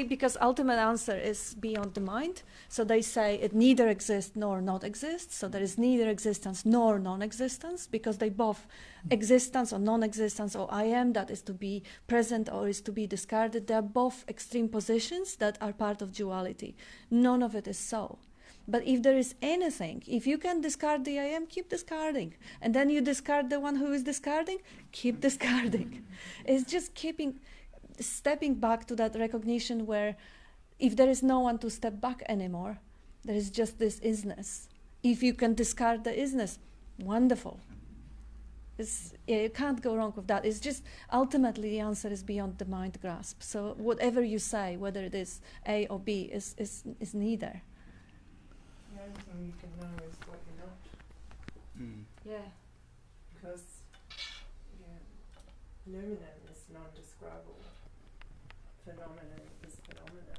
because ultimate answer is beyond the mind. So they say it neither exists nor not exists. So there is neither existence nor non-existence, because they both existence or non-existence or I am that is to be present or is to be discarded. They are both extreme positions that are part of duality. None of it is so. But if there is anything, if you can discard the I am, keep discarding. And then you discard the one who is discarding, keep discarding. It's just stepping back to that recognition where if there is no one to step back anymore, there is just this isness. If you can discard the isness, wonderful. You can't go wrong with that. It's just ultimately the answer is beyond the mind grasp. So whatever you say, whether it is A or B, is neither. The only thing you can know is what you're not. Yeah. Because noumenon is non-describable. Phenomenon is phenomenon.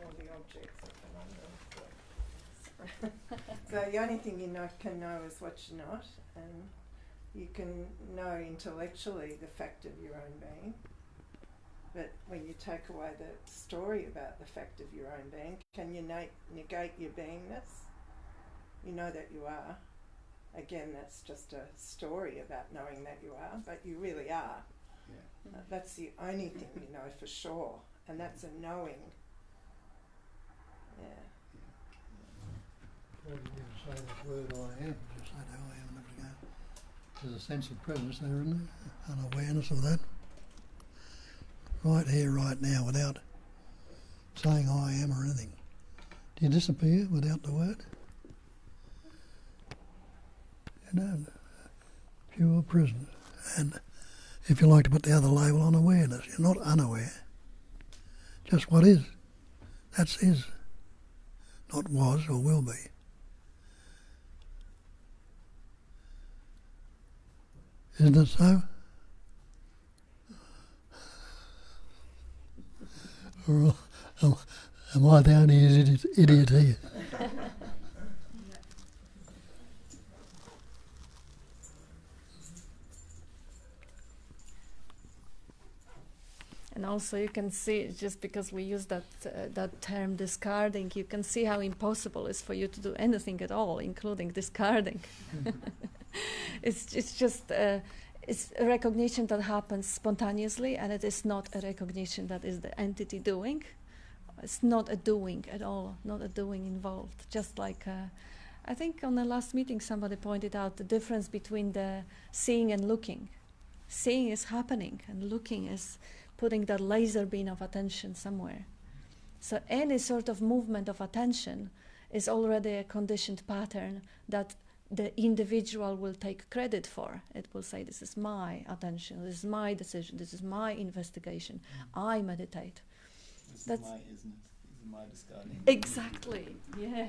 All the objects are phenomenon. So the only thing you can know is what you're not, and you can know intellectually the fact of your own being. But when you take away the story about the fact of your own being, can you negate your beingness? You know that you are. Again, that's just a story about knowing that you are, but you really are. Yeah. That's the only thing you know for sure, and that's a knowing. Yeah. Before you even say that word I am, just say that I am, there we go. There's a sense of presence there, isn't there? An awareness of that. Right here, right now, without saying I am or anything. Do you disappear without the word? You know, pure presence. And if you like to put the other label on, awareness, you're not unaware. Just what is. That's is. Not was or will be. Isn't it so? Or am I the only idiot here? And also you can see, just because we use that term discarding, you can see how impossible it is for you to do anything at all, including discarding. It's just it's a recognition that happens spontaneously, and it is not a recognition that is the entity doing. It's not a doing at all, not a doing involved. Just like I think on the last meeting somebody pointed out the difference between the seeing and looking. Seeing is happening, and looking is putting that laser beam of attention somewhere. So any sort of movement of attention is already a conditioned pattern that the individual will take credit for. It will say, this is my attention, this is my decision, this is my investigation, I meditate. This is my isness, this is my discarding. Exactly, yeah.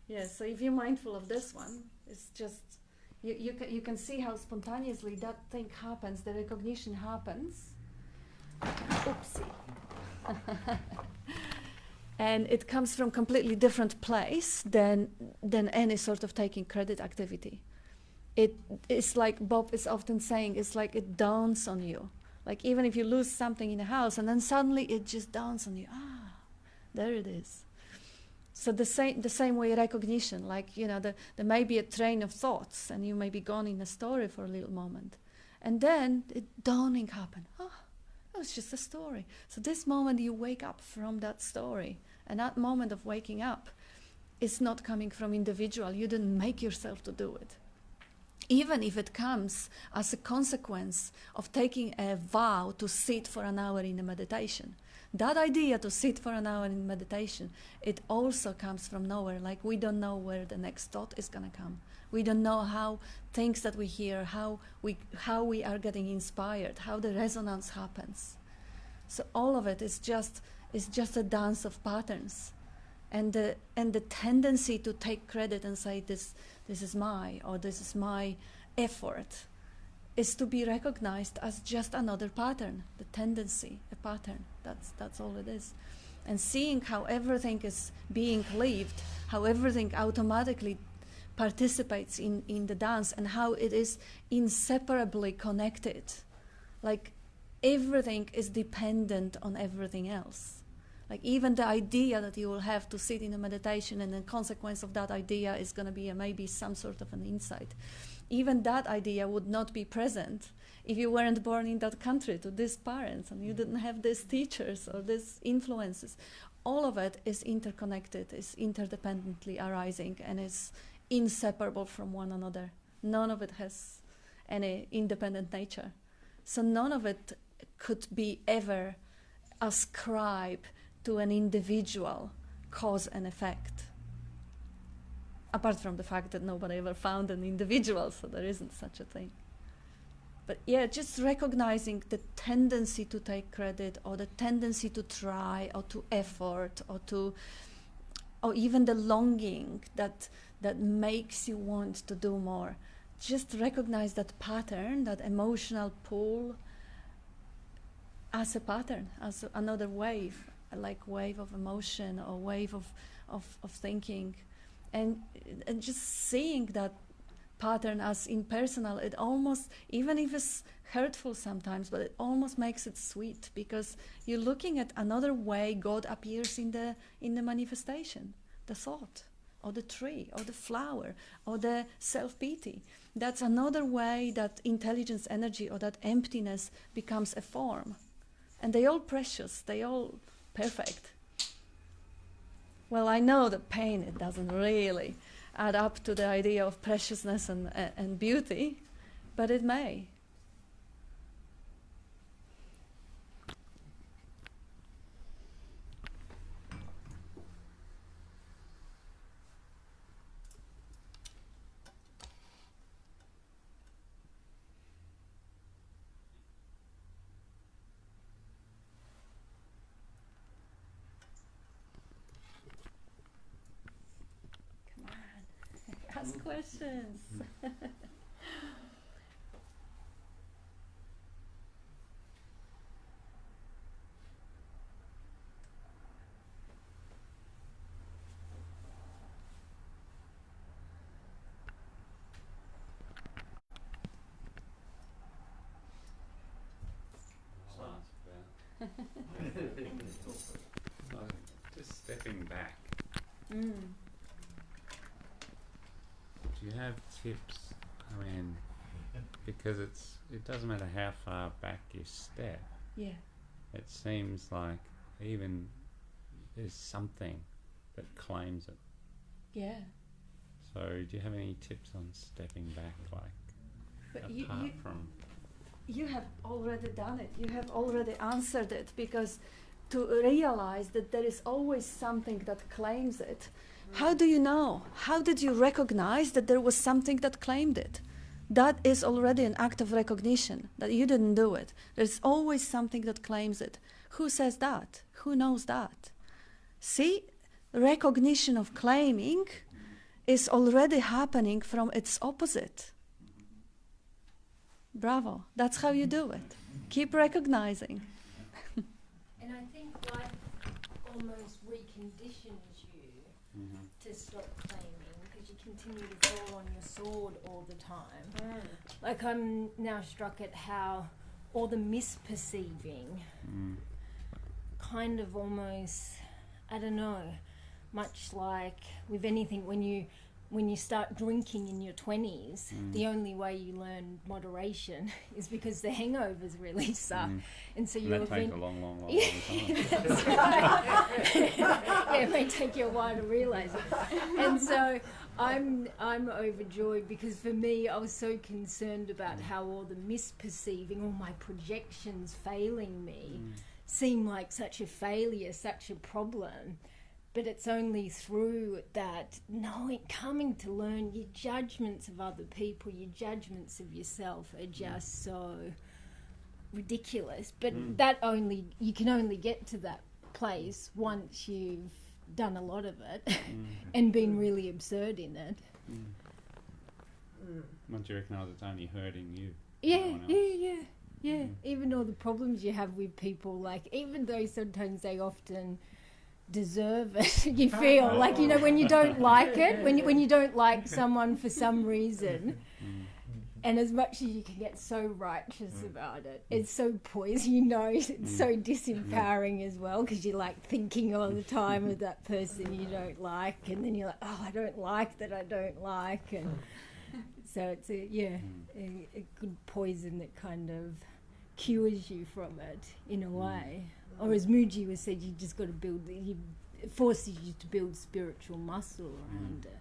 Yeah, so if you're mindful of this one, it's just, You can see how spontaneously that thing happens, the recognition happens. Oopsie. And it comes from completely different place than any sort of taking credit activity. It's like Bob is often saying, it's like it dawns on you. Like even if you lose something in a house and then suddenly it just dawns on you. Ah, there it is. So the same way recognition, like, you know, there may be a train of thoughts and you may be gone in a story for a little moment. And then it dawning happened. Oh, it was just a story. So this moment you wake up from that story. And that moment of waking up is not coming from individual. You didn't make yourself to do it. Even if it comes as a consequence of taking a vow to sit for an hour in a meditation. That idea to sit for an hour in meditation, it also comes from nowhere. Like we don't know where the next thought is going to come. We don't know how things that we hear, how we are getting inspired, how the resonance happens. So all of it is just a dance of patterns. And the tendency to take credit and say this is my effort is to be recognized as just another pattern, the tendency, a pattern. That's all it is. And seeing how everything is being lived, how everything automatically participates in the dance, and how it is inseparably connected. Like everything is dependent on everything else. Like even the idea that you will have to sit in a meditation and the consequence of that idea is going to be maybe some sort of an insight. Even that idea would not be present if you weren't born in that country to these parents and you didn't have these teachers or these influences. All of it is interconnected, is interdependently arising, and is inseparable from one another. None of it has any independent nature. So none of it could be ever ascribed to an individual cause and effect. Apart from the fact that nobody ever found an individual, so there isn't such a thing. But yeah, just recognizing the tendency to take credit, or the tendency to try, or to effort, or even the longing that makes you want to do more. Just recognize that pattern, that emotional pull, as a pattern, as another wave, like wave of emotion or wave of thinking. And just seeing that pattern as impersonal, it almost, even if it's hurtful sometimes, but it almost makes it sweet, because you're looking at another way God appears in the manifestation, the thought, or the tree, or the flower, or the self-pity. That's another way that intelligence, energy, or that emptiness becomes a form. And they all precious, they all perfect. Well, I know that pain, it doesn't really add up to the idea of preciousness and beauty, but it may. Ask questions. Just stepping back. Mm. Do you have tips? I mean, because it doesn't matter how far back you step. Yeah. It seems like even there's something that claims it. Yeah. So do you have any tips on stepping back, But apart from? You have already done it. You have already answered it, because to realize that there is always something that claims it. How do you know? How did you recognize that there was something that claimed it? That is already an act of recognition, that you didn't do it. There's always something that claims it. Who says that? Who knows that? See, recognition of claiming is already happening from its opposite. Bravo. That's how you do it. Keep recognizing. And I think life almost reconditions you to stop claiming, because you continue to fall on your sword all the time. Like, I'm now struck at how all the misperceiving kind of almost, I don't know, much like with anything, when you start drinking in your 20s, the only way you learn moderation is because the hangovers really suck. And so you that takes a long time. That's right. Yeah, it may take you a while to realise it. And so I'm overjoyed, because for me, I was so concerned about how all the misperceiving, all my projections failing me, seem like such a failure, such a problem. But it's only through that knowing, coming to learn, your judgments of other people, your judgments of yourself are just so ridiculous. But you can only get to that place once you've done a lot of it and been really absurd in it. Once you recognise it's only hurting you. Yeah. Even all the problems you have with people, like, even though sometimes they often deserve it, you feel like, you know, when you don't like it, when you don't like someone for some reason, and as much as you can get so righteous about it, it's so poison, you know, it's so disempowering as well, because you're like thinking all the time of that person you don't like, and then you're like, oh, I don't like that I don't like, and so it's a good poison that kind of cures you from it in a way. Or as Muji was said, you just got to build, it forces you to build spiritual muscle around it,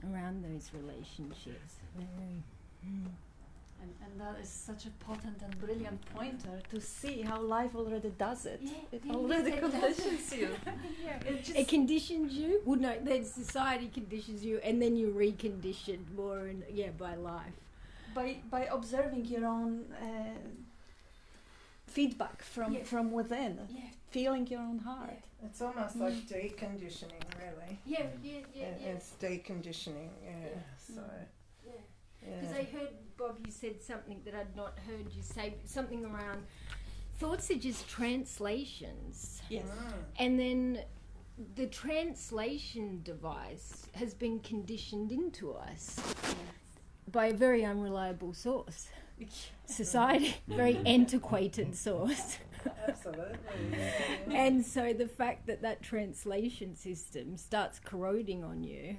around those relationships. And that is such a potent and brilliant pointer to see how life already does it. It already conditions you. It conditions you. Well, no, then society conditions you, and then you're reconditioned more, by life. By observing your own feedback from within, feeling your own heart. It's almost like deconditioning, really. It's deconditioning, so... Because I heard, Bob, you said something that I'd not heard you say, something around thoughts are just translations. Yes. And then the translation device has been conditioned into us by a very unreliable source. Society, very antiquated source. Absolutely. And so the fact that translation system starts corroding on you,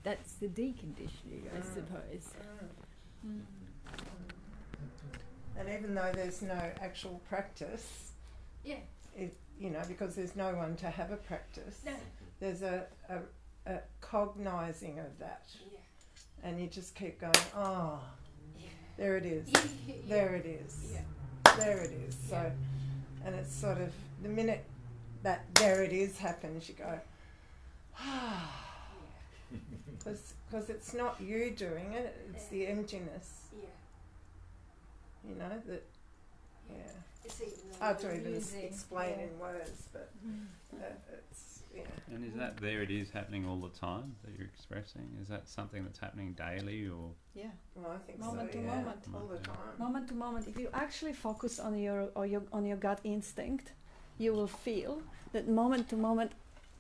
that's the deconditioning, I suppose. And even though there's no actual practice, because there's no one to have a practice, there's a cognising of that. And you just keep going, there it is, there it is, there it is. So, and it's sort of, the minute that there it is happens, you go, because it's not you doing it, it's the emptiness. You know, that, it's hard to even explain in words, but it's, And is that there it is happening all the time that you're expressing? Is that something that's happening daily, or? Yeah. Well, I think moment so, to moment, all the time. Moment to moment. If you actually focus on your gut instinct, you will feel that moment to moment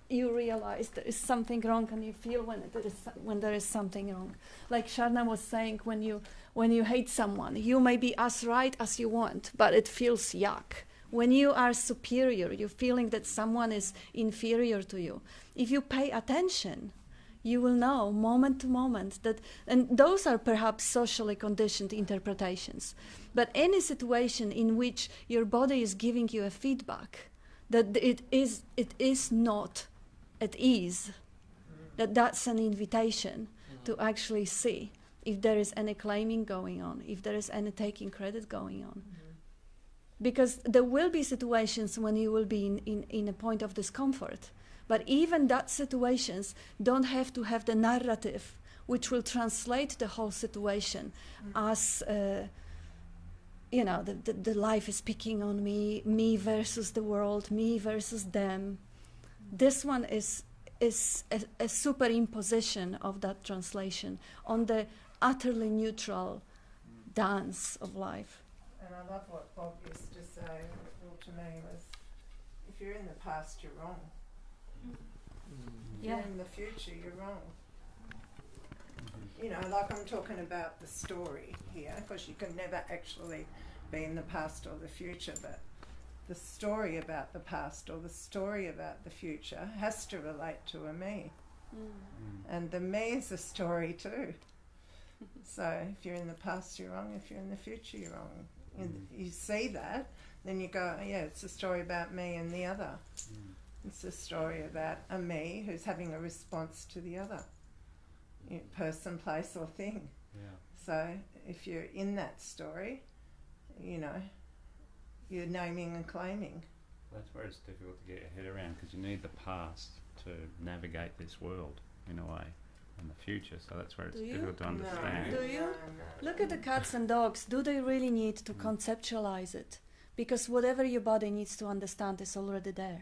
you realize there is something wrong, and you feel when there is something wrong. Like Sharna was saying, when you hate someone, you may be as right as you want, but it feels yuck. When you are superior, you're feeling that someone is inferior to you. If you pay attention, you will know moment to moment that, and those are perhaps socially conditioned interpretations, but any situation in which your body is giving you a feedback that it is not at ease, that's an invitation to actually see if there is any claiming going on, if there is any taking credit going on. Because there will be situations when you will be in a point of discomfort, but even that situations don't have to have the narrative which will translate the whole situation as the life is picking on me versus the world, me versus them. This one is a superimposition of that translation on the utterly neutral dance of life. And I love what Bob used to say, well, to me, was, if you're in the past, you're wrong. If Yeah. you're in the future, you're wrong. You know, like I'm talking about the story here, because you can never actually be in the past or the future, but the story about the past or the story about the future has to relate to a me. And the me is a story too. So if you're in the past, you're wrong. If you're in the future, you're wrong. You see that, then you go, yeah, it's a story about me and the other. It's a story about a me who's having a response to the other. Person, place or thing. Yeah. So if you're in that story, you know, you're naming and claiming. That's where it's difficult to get your head around, because you need the past to navigate this world in a way, and the future. So that's where it's Do you? difficult to understand. Do you? Look at the cats and dogs. Do they really need to conceptualize it? Because whatever your body needs to understand is already there.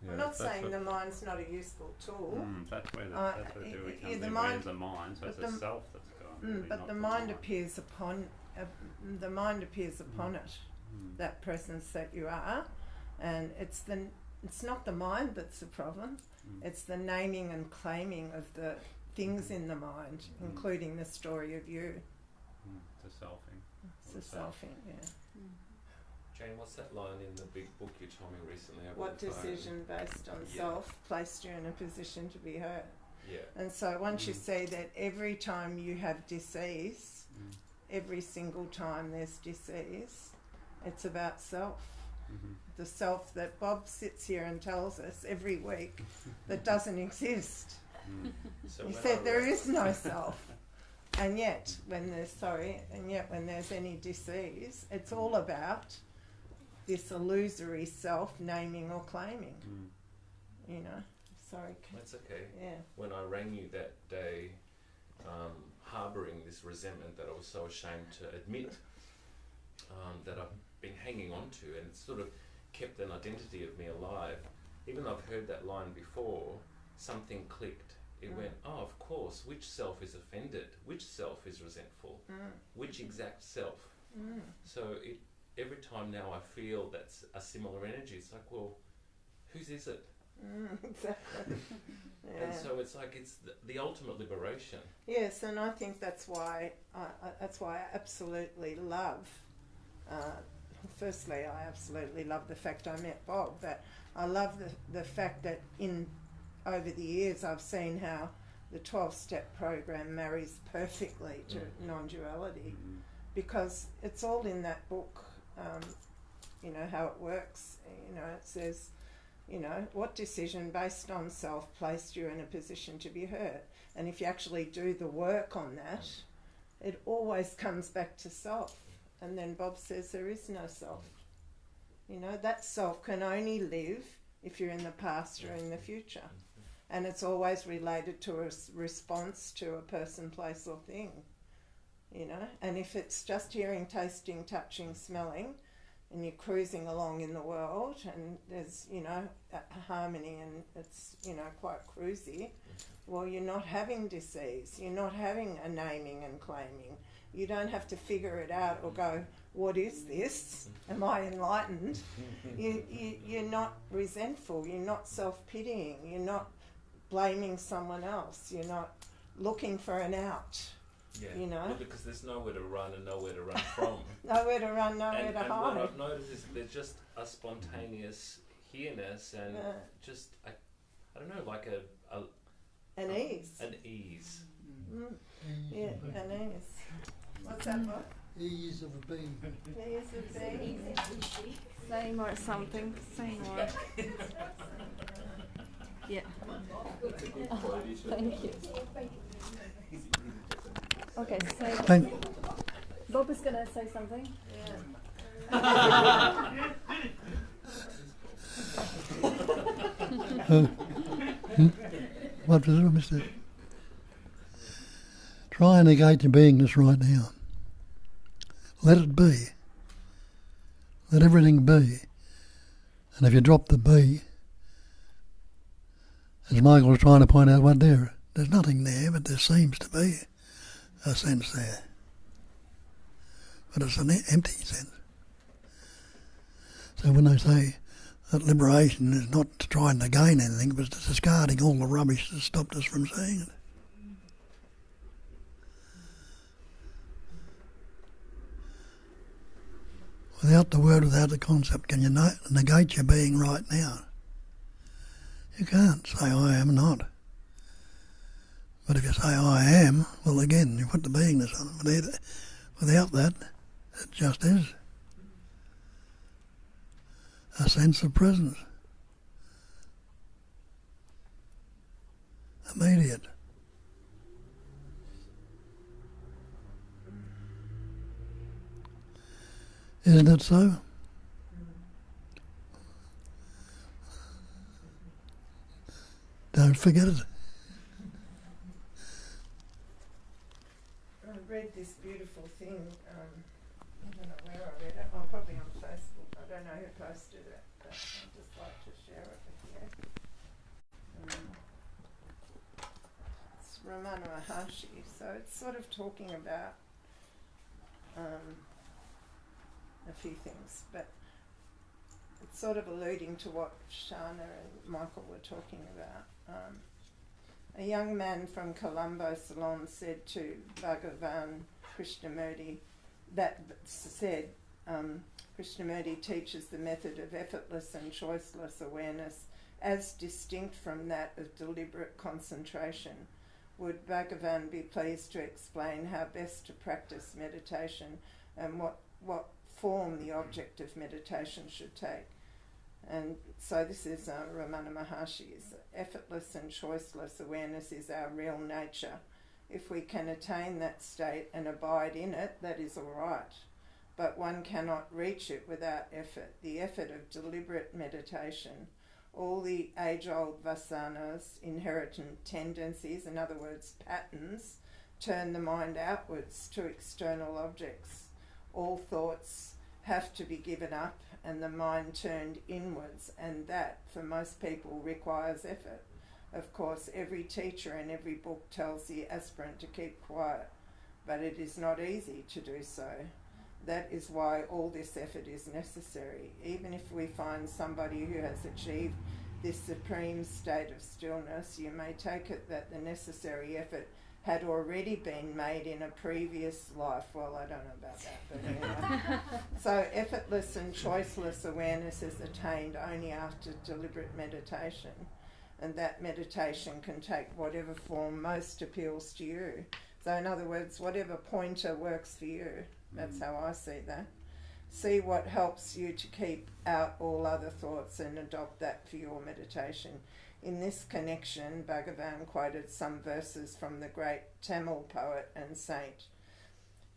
I'm not saying the mind's not a useful tool. That's where the duality yeah, comes the in. mind- Where's the mind? So it's but a the- self that's gone. Really, But not the the mind appears upon it. That presence that you are, and it's not the mind that's the problem. It's the naming and claiming of the things in the mind, including the story of you. The selfing. It's the selfing, yeah. Jane, what's that line in the big book you told me recently over What the phone? decision based on Yeah. self placed you in a position to be heard? Yeah. And so once you see that every time you have disease, every single time there's disease, it's about self. The self that Bob sits here and tells us every week that doesn't exist. So He when said I there read- is no self. And yet when there's any disease, it's all about this illusory self naming or claiming. You know. Sorry. That's okay. Yeah. When I rang you that day, harbouring this resentment that I was so ashamed to admit, that I've been hanging on to, and it's sort of kept an identity of me alive. Even though I've heard that line before, something clicked. It went, oh, of course, which self is offended? Which self is resentful? Which exact self? So every time now I feel that's a similar energy, it's like, well, whose is it? Exactly. Yeah. And so it's like it's the ultimate liberation. Yes, and I think that's why I absolutely love. Firstly, I absolutely love the fact I met Bob, but I love the fact that over the years I've seen how the 12-step program marries perfectly to non-duality, because it's all in that book. You know how it works. You know, it says, you know, what decision based on self placed you in a position to be heard. And if you actually do the work on that, it always comes back to self. And then Bob says there is no self. You know, that self can only live if you're in the past or in the future. And it's always related to a response to a person, place or thing. You know, and if it's just hearing, tasting, touching, smelling, and you're cruising along in the world and there's, you know, a harmony and it's, you know, quite cruisy, well, you're not having disease, you're not having a naming and claiming. You don't have to figure it out or go, what is this? Am I enlightened? You're not resentful, you're not self-pitying, you're not blaming someone else, you're not looking for an out. Yeah, you know? well, because there's nowhere to run and nowhere to run from. Nowhere to run, nowhere and to what hide. I've noticed is there's just a spontaneous here-ness and just, I don't know, like an ease. An ease. Yeah, an ease. What's that, Bob? Ease of being. Ease of being. Say more something. Say more. Yeah. Thank you. Okay, so Bob is gonna say something. What was it, Mr.? Try and negate your beingness right now. Let it be. Let everything be. And if you drop the be, as Michael was trying to point out, there's nothing there, but there seems to be a sense there. but it's an empty sense. So when they say that liberation is not trying to gain anything, but it's discarding all the rubbish that stopped us from seeing it. Without the word, without the concept, can you negate your being right now? You can't say I am not. But if you say I am, well again, you put the beingness on it. Without that, it just is. A sense of presence. Immediate. Isn't it so? Don't forget it. I read this beautiful thing, I don't know where I read it, probably on Facebook, I don't know who posted it, but I'd just like to share it with you. It's Ramana Maharshi, so it's sort of talking about a few things, but it's sort of alluding to what Shana and Michael were talking about. A young man from Colombo, Ceylon, said to Bhagavan Krishnamurti, Krishnamurti teaches the method of effortless and choiceless awareness as distinct from that of deliberate concentration. Would Bhagavan be pleased to explain how best to practice meditation and what form the object of meditation should take? And so this is Ramana Maharshi's effortless and choiceless awareness is our real nature. If we can attain that state and abide in it, that is all right. But one cannot reach it without effort, the effort of deliberate meditation. All the age-old vasanas, inherent tendencies, in other words, patterns, turn the mind outwards to external objects. All thoughts have to be given up and the mind turned inwards, and that, for most people, requires effort. Of course, every teacher and every book tells the aspirant to keep quiet, but it is not easy to do so. That is why all this effort is necessary. Even if we find somebody who has achieved this supreme state of stillness, you may take it that the necessary effort had already been made in a previous life. Well, I don't know about that, but anyway. So effortless and choiceless awareness is attained only after deliberate meditation, and that meditation can take whatever form most appeals to you. So in other words, whatever pointer works for you. That's how I see that. See what helps you to keep out all other thoughts and adopt that for your meditation. In this connection, Bhagavan quoted some verses from the great Tamil poet and saint,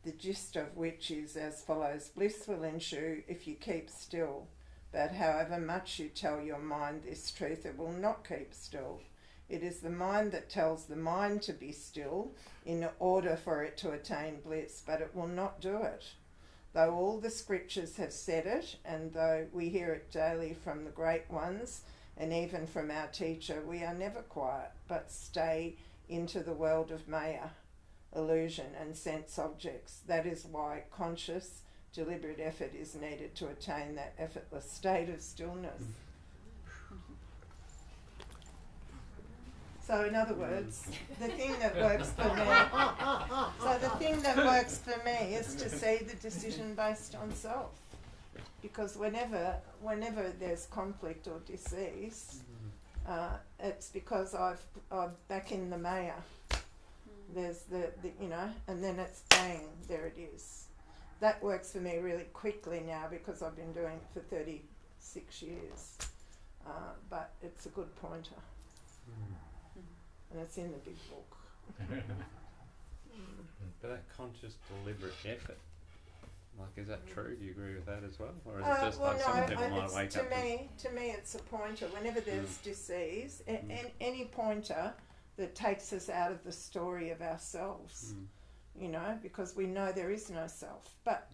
the gist of which is as follows: bliss will ensue if you keep still, but however much you tell your mind this truth, it will not keep still. It is the mind that tells the mind to be still in order for it to attain bliss, but it will not do it. Though all the scriptures have said it, and though we hear it daily from the great ones, and even from our teacher, we are never quiet, but stay into the world of Maya, illusion and sense objects. That is why conscious, deliberate effort is needed to attain that effortless state of stillness. So in other words, the thing that works for me, is to see the decision based on self. Because whenever there's conflict or disease, it's because I'm back in the Maya. There's the and then it's bang, there it is. That works for me really quickly now because I've been doing it for 36 years. But it's a good pointer. And it's in the big book. But that conscious, deliberate effort, is that true? Do you agree with that as well? Or is it just some people might wake up to me it's a pointer. Whenever there's disease, any pointer that takes us out of the story of ourselves, because we know there is no self. But,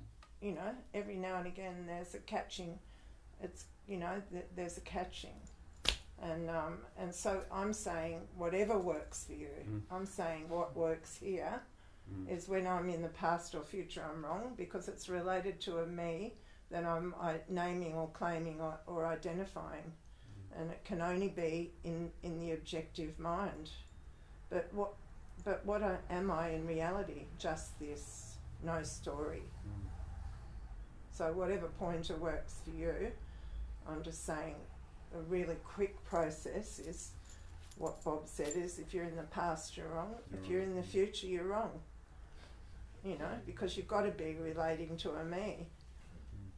every now and again there's a catching, there's a catching. And so I'm saying whatever works for you. I'm saying what works here is when I'm in the past or future I'm wrong, because it's related to a me that I'm naming or claiming or identifying. And it can only be in the objective mind. But what am I in reality? Just this, no story. So whatever pointer works for you, I'm just saying a really quick process is what Bob said is, if you're in the past, you're wrong. If you're in the future, you're wrong. You know, because you've got to be relating to a me.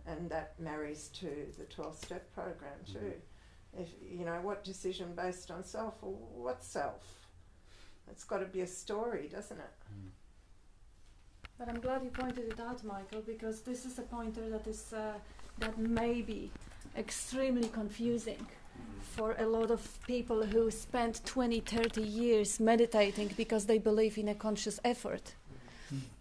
And that marries to the 12-step program too. If you know, what decision based on self? Well, what's self? It's got to be a story, doesn't it? But I'm glad you pointed it out, Michael, because this is a pointer that is that may be extremely confusing for a lot of people who spend 20, 30 years meditating because they believe in a conscious effort.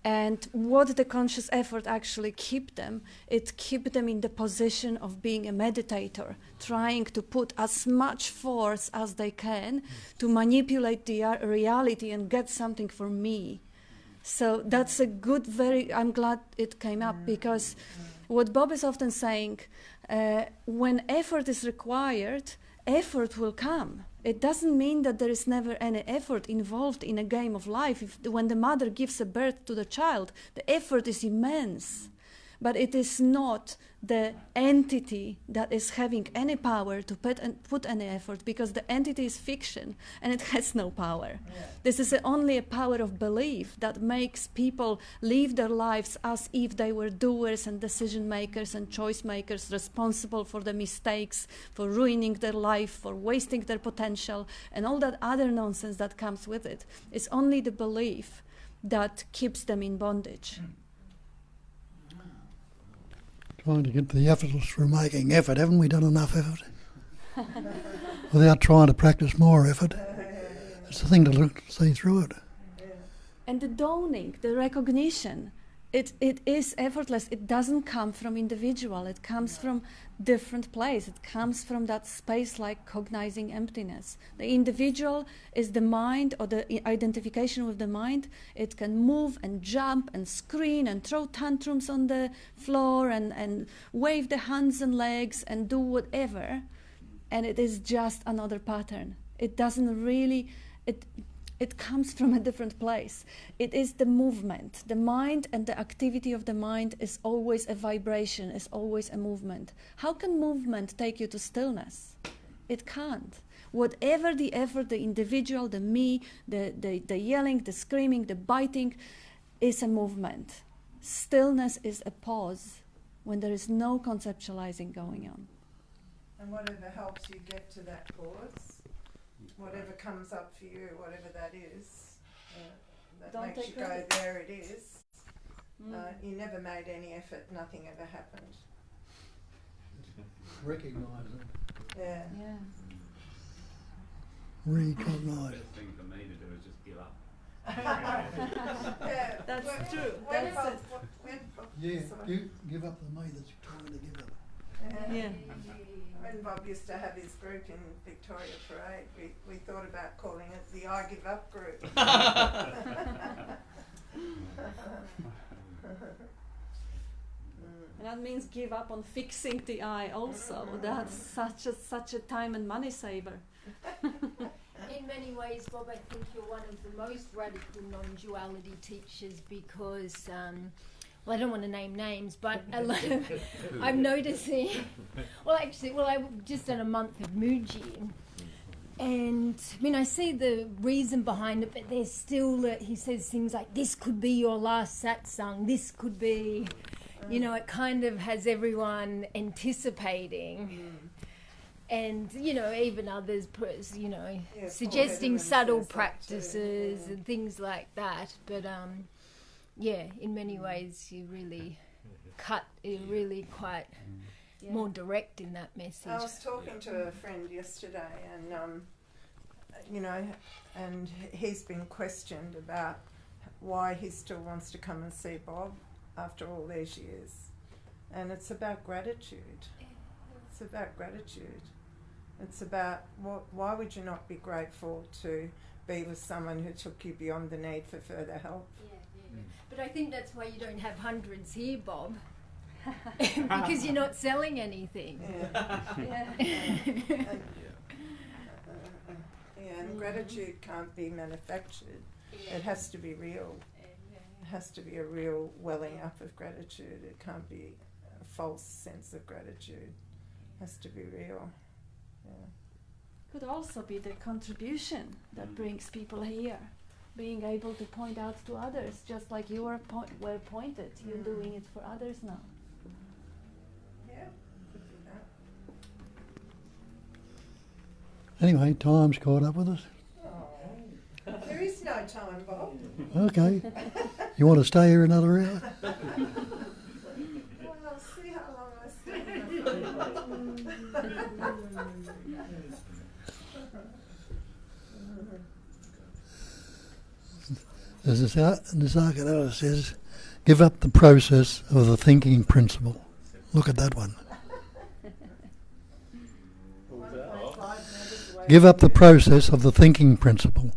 And what the conscious effort actually keep them, it keep them in the position of being a meditator, trying to put as much force as they can to manipulate the reality and get something for me. So that's a good, I'm glad it came up, because what Bob is often saying, when effort is required, effort will come. It doesn't mean that there is never any effort involved in a game of life. When the mother gives a birth to the child, the effort is immense. But it is not the entity that is having any power to put any effort, because the entity is fiction and it has no power. Yeah. This is only a power of belief that makes people live their lives as if they were doers and decision makers and choice makers, responsible for the mistakes, for ruining their life, for wasting their potential, and all that other nonsense that comes with it. It's only the belief that keeps them in bondage. Trying to get the effortless through making effort. Haven't we done enough effort? Without trying to practice more effort. It's the thing to see through it. And the dawning, the recognition, it is effortless. It doesn't come from individual. It comes from different place. It comes from that space like cognizing emptiness. The individual is the mind, or the identification with the mind. It can move and jump and scream and throw tantrums on the floor and wave the hands and legs and do whatever. And it is just another pattern. It doesn't really... It comes from a different place. It is the movement. The mind and the activity of the mind is always a vibration, is always a movement. How can movement take you to stillness? It can't. Whatever the effort, the individual, the me, the yelling, the screaming, the biting, is a movement. Stillness is a pause when there is no conceptualizing going on. And whatever helps you get to that pause, whatever comes up for you, whatever that is, that Don't makes you go, credit. there it is. You never made any effort, nothing ever happened. Recognise it. Yeah. Yeah. Recognise. The best thing for me to do is just give up. Yeah, That's true. When That's Bob, it. when Bob, Yeah, sorry. give up the me that's trying to give up. Yeah. When Bob used to have his group in Victoria Parade, we thought about calling it the I Give Up group. And that means give up on fixing the eye also. That's such a time and money saver. In many ways, Bob, I think you're one of the most radical non-duality teachers because, well, I don't want to name names, but a lot of, I'm noticing, I've just done a month of Muji, and I mean, I see the reason behind it, but there's still, he says things like, this could be your last satsang, this could be, it kind of has everyone anticipating. And, even others, suggesting subtle practices and things like that. But, in many ways you really you're really quite more direct in that message. I was talking to a friend yesterday and, and he's been questioned about why he still wants to come and see Bob after all these years. And it's about gratitude. It's about gratitude. It's about why would you not be grateful to be with someone who took you beyond the need for further help? But I think that's why you don't have hundreds here, Bob. Because you're not selling anything. And gratitude can't be manufactured. It has to be real. It has to be a real welling up of gratitude. It can't be a false sense of gratitude. It has to be real. Could also be the contribution that brings people here. Being able to point out to others, just like you were pointed. You're doing it for others now. Yeah, could be that. Anyway, time's caught up with us. Oh, there is no time, Bob. Okay. You want to stay here another hour? Well, I'll see how long I stay. As Nisargadatta says, give up the process of the thinking principle. Look at that one. Give up the process of the thinking principle.